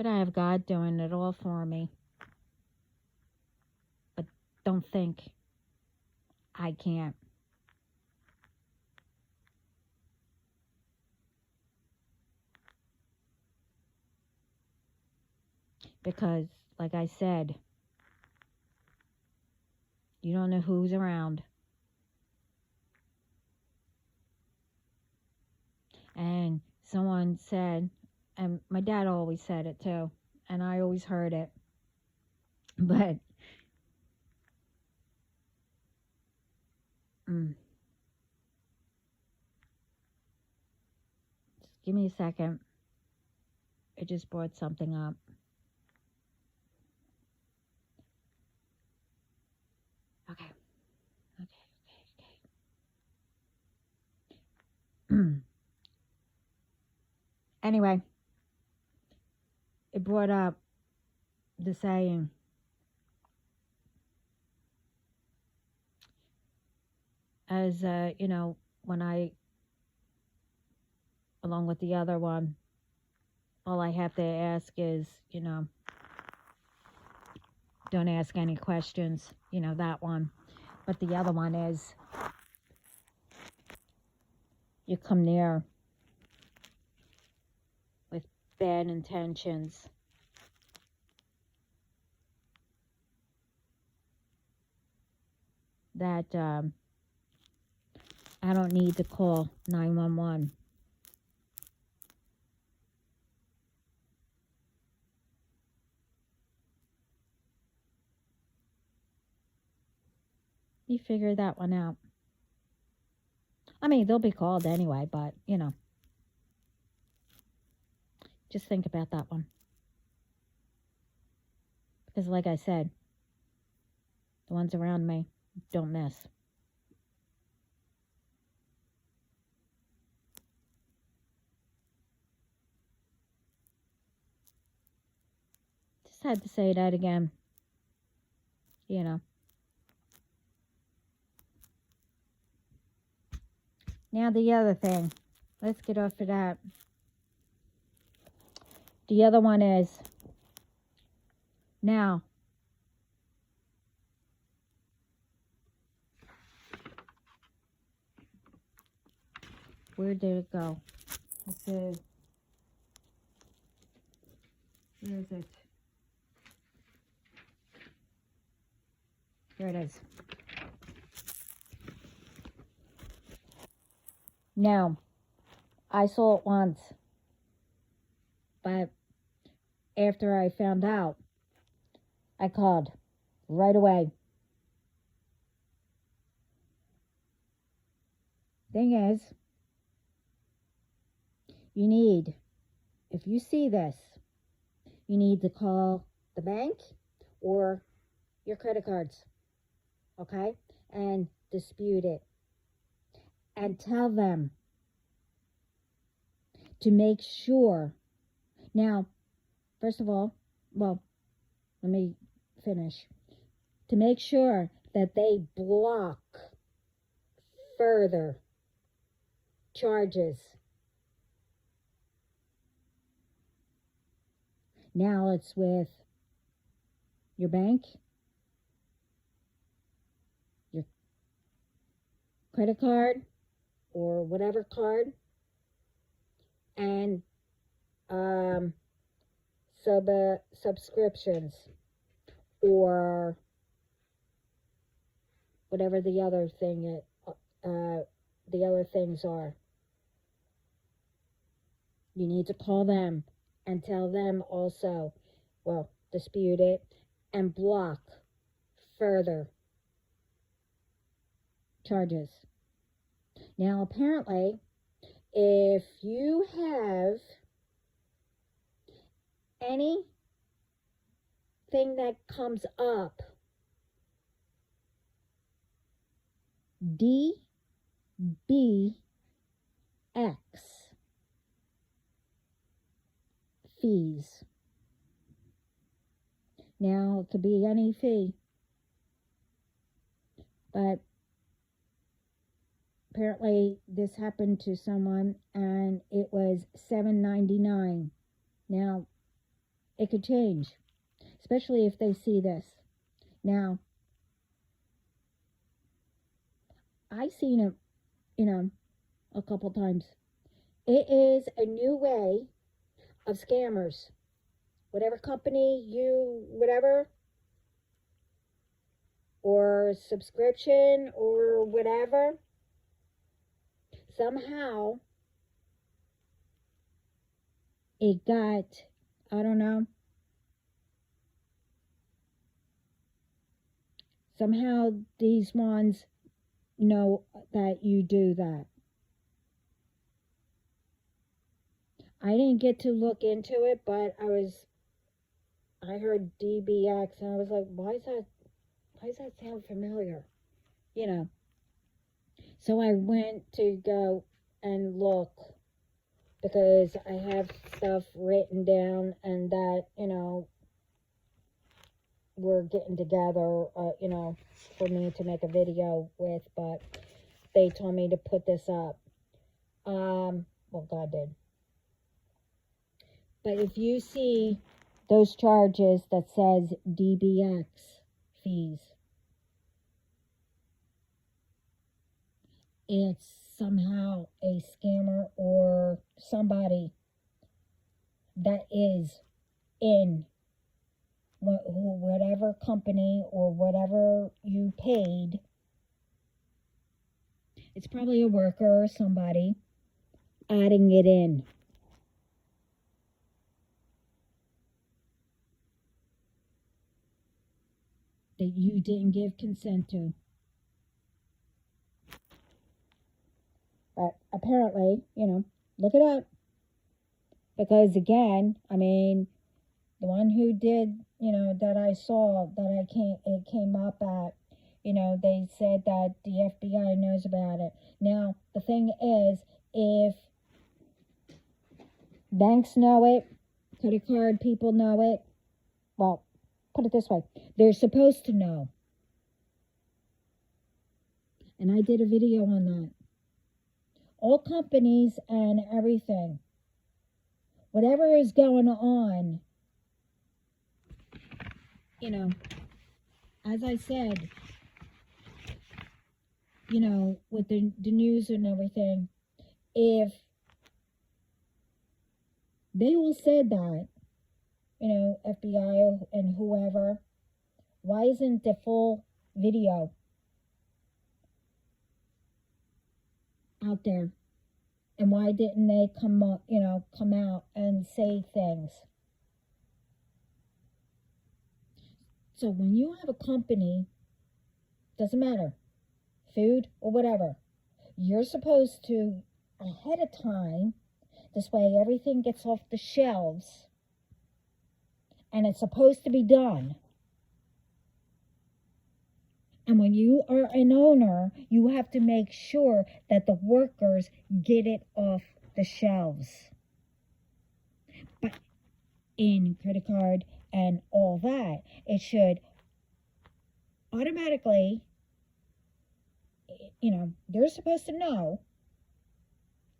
I have God doing it all for me. But don't think I can't. Because, like I said, you don't know who's around. And someone said, and my dad always said it too, and I always heard it, but Just give me a second. I just brought something up. Okay. Anyway, it brought up the saying, as when I, along with the other one, all I have to ask is, don't ask any questions, that one. But the other one is, you come near with bad intentions. That I don't need to call 911. You figure that one out. I mean, they'll be called anyway, but, just think about that one. Because like I said, the ones around me don't miss. Just had to say that again. Now the other thing. Let's get off of that. The other one is, now, where did it go? Let's see. Where is it? There it is. Now, I saw it once, but after I found out, I called right away. Thing is, if you see this, you need to call the bank or your credit cards, okay? And dispute it. And tell them to make sure. Now, first of all, well, let me finish. To make sure that they block further charges. Now it's with your bank, your credit card, or whatever card, and subscriptions, or whatever the other thing the other things are. You need to call them and tell them also, well, dispute it and block further charges. Now, apparently, if you have anything that comes up, DBX fees. Now, it could be any fee, but apparently this happened to someone and it was $7.99. Now, it could change, especially if they see this. Now, I've seen it, a couple times. It is a new way of scammers. Whatever company whatever, or subscription or whatever, somehow it got, I don't know, somehow these ones know that you do that. I didn't get to look into it, but I heard DBX and I was like, why does that sound familiar? You know. So I went to go and look because I have stuff written down and that, we're getting together, for me to make a video with, but they told me to put this up. Well, God did. But if you see those charges that says DBX fees, it's somehow a scammer or somebody that is in whatever company or whatever you paid. It's probably a worker or somebody adding it in. That you didn't give consent to. But apparently, look it up. Because again, I mean, the one who did, that I saw that it came up at, they said that the FBI knows about it. Now, the thing is, if banks know it, credit card people know it, well, put it this way, they're supposed to know. And I did a video on that. All companies and everything, whatever is going on, as I said, with the news and everything, if they all said that, FBI and whoever, why isn't the full video out there? And why didn't they come out and say things? So when you have a company, doesn't matter, food or whatever, you're supposed to, ahead of time, this way everything gets off the shelves, and it's supposed to be done. And when you are an owner, you have to make sure that the workers get it off the shelves. But in credit card and all that, it should automatically, they're supposed to know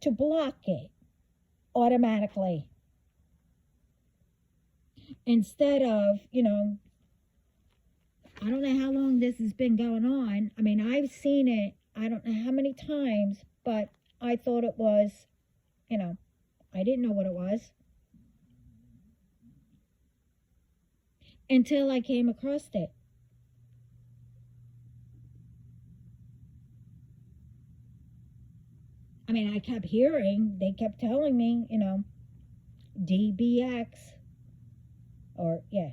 to block it automatically. Instead of, I don't know how long this has been going on. I mean, I've seen it, I don't know how many times, but I thought it was, I didn't know what it was. Until I came across it. I mean, I kept hearing, they kept telling me, DBX, or, yeah.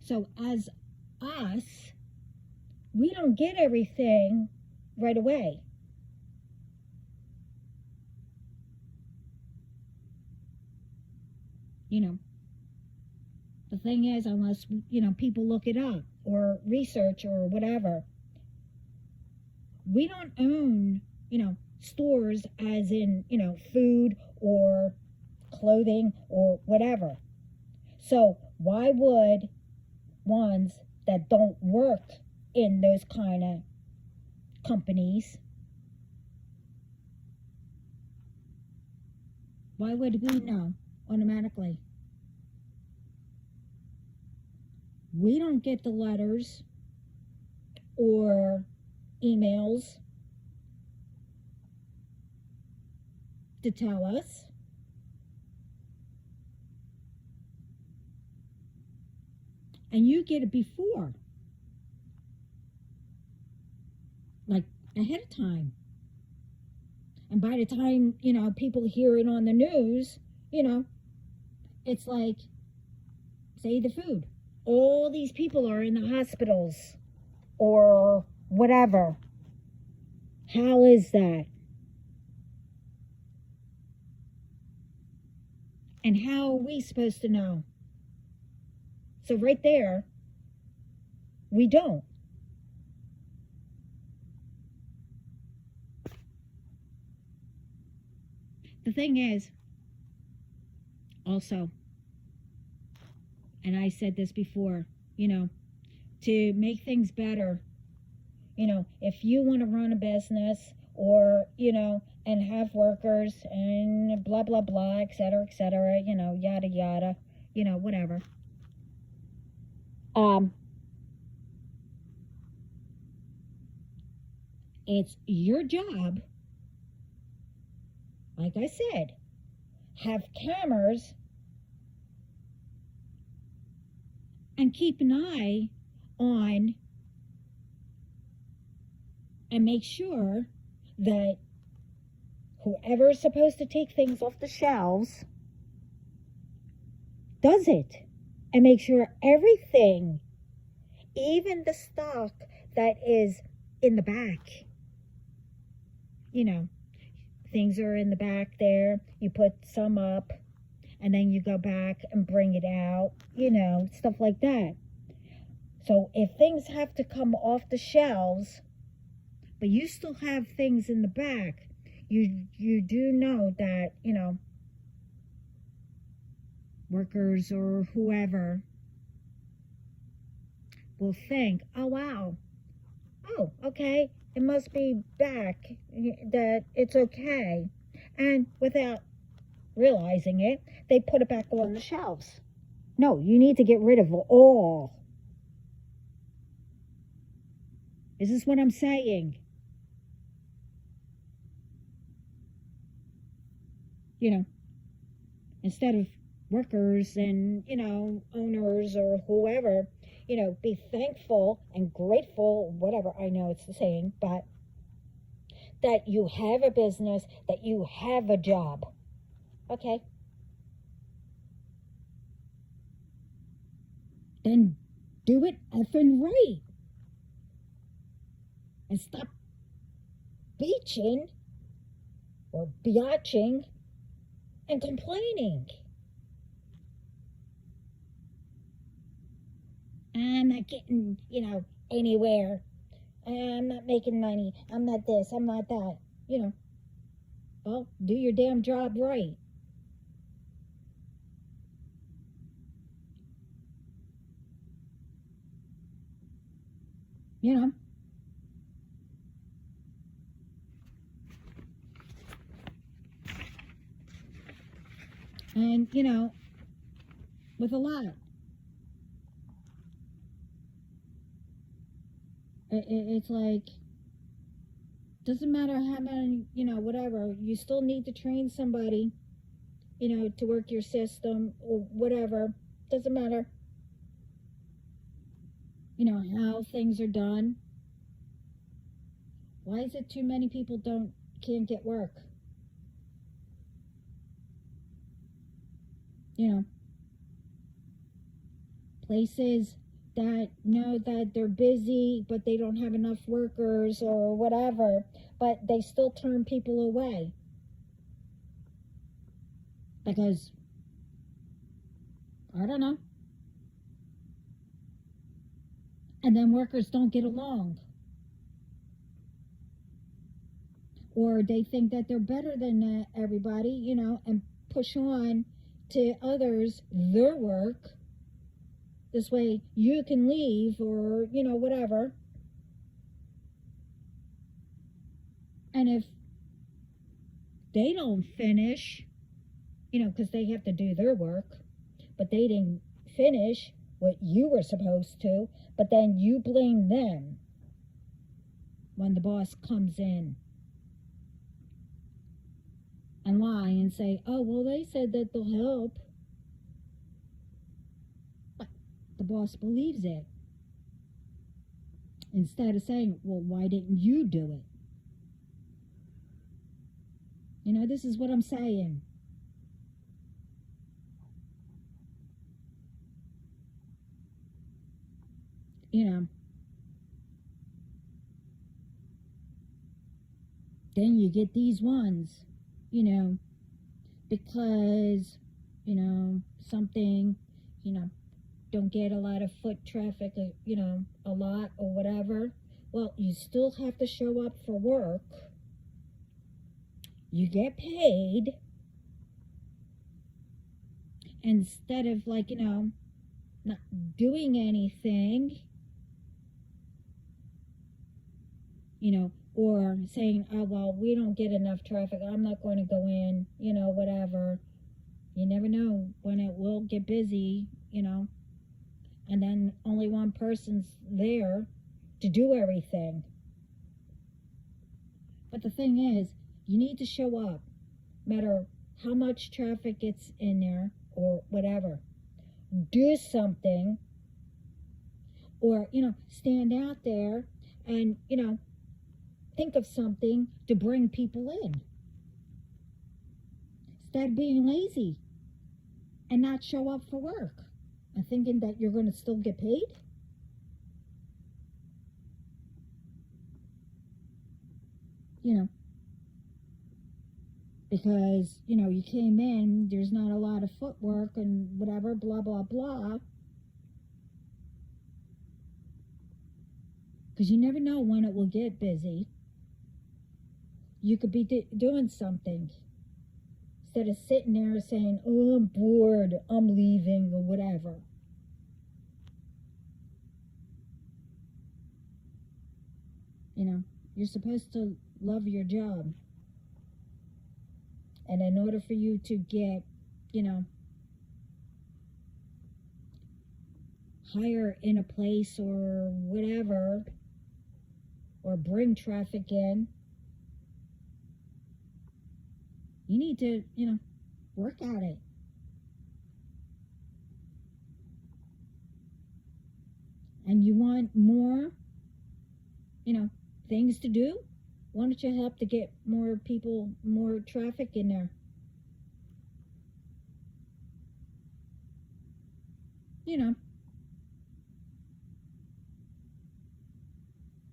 So as us, we don't get everything right away. The thing is, unless, people look it up or research or whatever, we don't own, stores as in, food or clothing or whatever. So why would ones that don't work in those kind of companies, why would we know automatically? We don't get the letters or emails to tell us. And you get it before, like ahead of time. And by the time, people hear it on the news, it's like say the food. All these people are in the hospitals or whatever. How is that? And how are we supposed to know? So right there, we don't. The thing is, also, and I said this before, to make things better, if you want to run a business or, and have workers and blah, blah, blah, et cetera, yada, yada, whatever. It's your job, like I said, have cameras and keep an eye on and make sure that whoever is supposed to take things off the shelves does it, and make sure everything, even the stock that is in the back, things are in the back there, you put some up and then you go back and bring it out, stuff like that. So if things have to come off the shelves, but you still have things in the back, you do know that, workers or whoever will think, oh, wow, oh, okay, it must be back, that it's okay. And without realizing it, they put it back on the shelves. No, you need to get rid of all. Is this what I'm saying? Instead of workers and, owners or whoever, be thankful and grateful, whatever, I know it's the saying, but that you have a business, that you have a job. Okay. Then do it effing right. And stop beaching or biatching and complaining. I'm not getting, anywhere. I'm not making money. I'm not this. I'm not that. Well, do your damn job right. And, with a lot. It's like, doesn't matter how many, whatever, you still need to train somebody, to work your system or whatever. Doesn't matter, how things are done. Why is it too many people can't get work? Places that know that they're busy, but they don't have enough workers or whatever, but they still turn people away. Because, I don't know. And then workers don't get along. Or they think that they're better than everybody, and push on to others their work. This way you can leave or, whatever. And if they don't finish, because they have to do their work, but they didn't finish what you were supposed to, but then you blame them when the boss comes in and lie and say, oh, well, they said that they'll help. But the boss believes it. Instead of saying, well, why didn't you do it? This is what I'm saying. you know, then you get these ones, you know, because, something, you know, don't get a lot of foot traffic, a lot or whatever. Well, you still have to show up for work. You get paid. Instead of not doing anything, or saying, oh, well, we don't get enough traffic, I'm not going to go in, whatever. You never know when it will get busy, and then only one person's there to do everything. But the thing is, you need to show up, no matter how much traffic gets in there or whatever. Do something, or, stand out there and, think of something to bring people in. Instead of being lazy and not show up for work and thinking that you're going to still get paid. Because, you came in, there's not a lot of footwork and whatever, blah, blah, blah. Because you never know when it will get busy. You could be doing something instead of sitting there saying, oh, I'm bored, I'm leaving, or whatever. You're supposed to love your job. And in order for you to get, higher in a place or whatever, or bring traffic in, you need to, work at it. And you want more, things to do? Why don't you help to get more people, more traffic in there?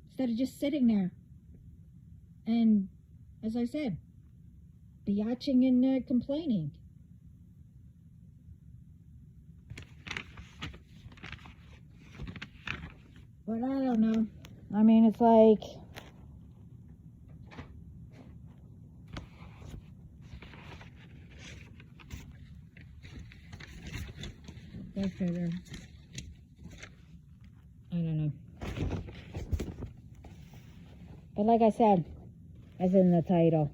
Instead of just sitting there and, as I said, biatching and complaining. But I don't know. I mean, it's like, go further. I don't know. But like I said, as in the title,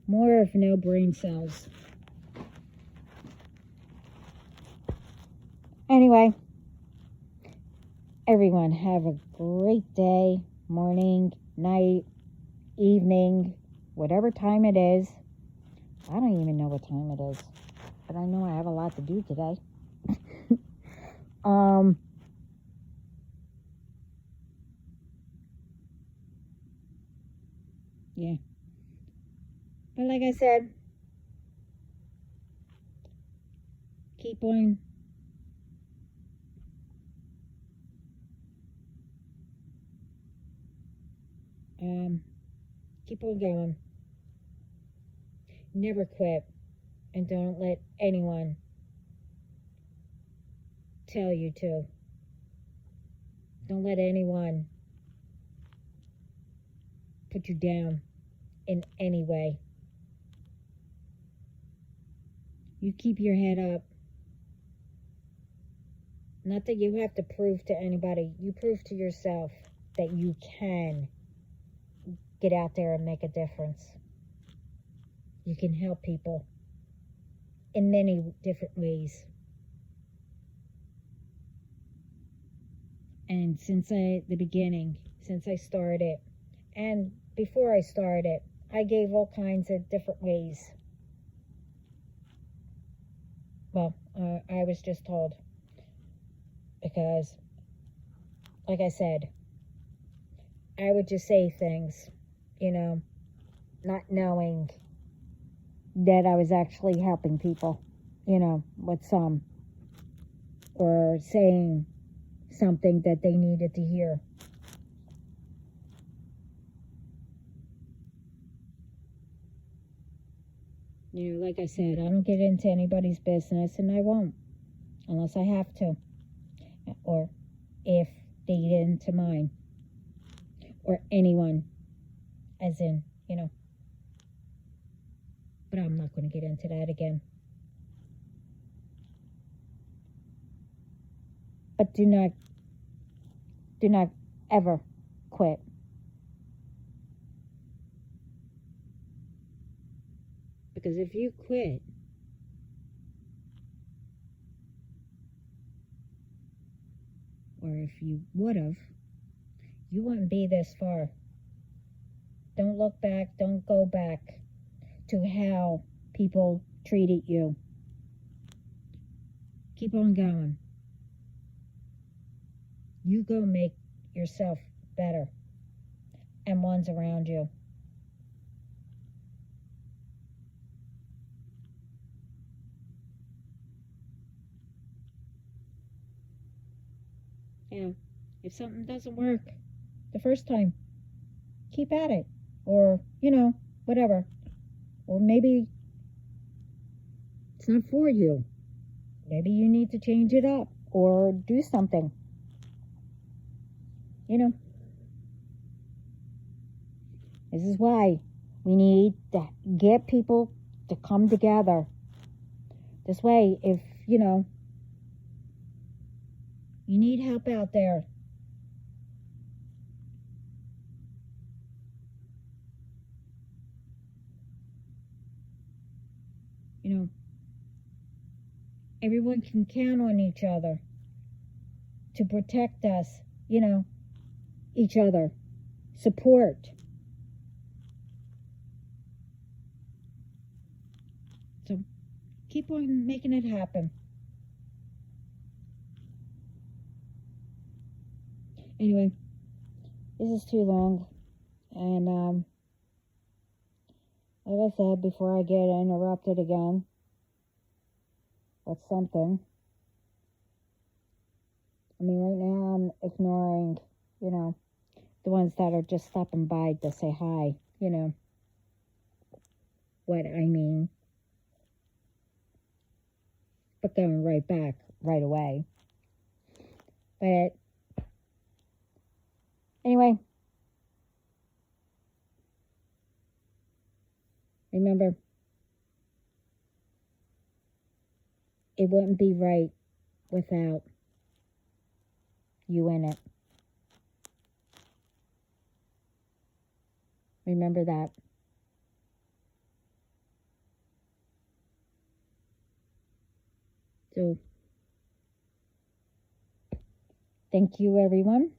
more of no brain cells. Anyway, everyone have a great day, morning, night, evening, whatever time it is. I don't even know what time it is, but I know I have a lot to do today. Yeah. But like I said, keep on going. Never quit, and don't let anyone tell you to. Don't let anyone put you down in any way. You keep your head up. Not that you have to prove to anybody. You prove to yourself that you can get out there and make a difference. You can help people in many different ways. And since the beginning, since I started, and before I started, I gave all kinds of different ways. Well, I was just told. Because, like I said, I would just say things, not knowing that I was actually helping people, with some. Or saying something that they needed to hear. You know, like I said, I don't get into anybody's business, and I won't unless I have to, or if they get into mine, or anyone, as in, you know. But I'm not going to get into that again. But do not ever quit. Because if you quit, or if you would have, you wouldn't be this far. Don't look back. Don't go back to how people treated you. Keep on going. You go make yourself better and ones around you. You know, if something doesn't work the first time, keep at it. Or, you know, whatever. Or maybe it's not for you. Maybe you need to change it up or do something. You know, this is why we need to get people to come together. This way, if, you know, you need help out there, you know, everyone can count on each other to protect us, you know, each other, support. So keep on making it happen. Anyway, this is too long, and like I said, before I get interrupted again with something, I mean, right now I'm ignoring, you know, the ones that are just stopping by to say hi, you know what I mean, but going right back right away. But anyway, remember, it wouldn't be right without you in it. Remember that. So, thank you everyone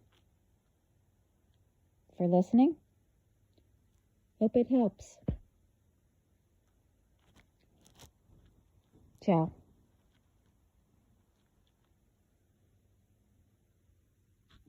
for listening. Hope it helps. Ciao.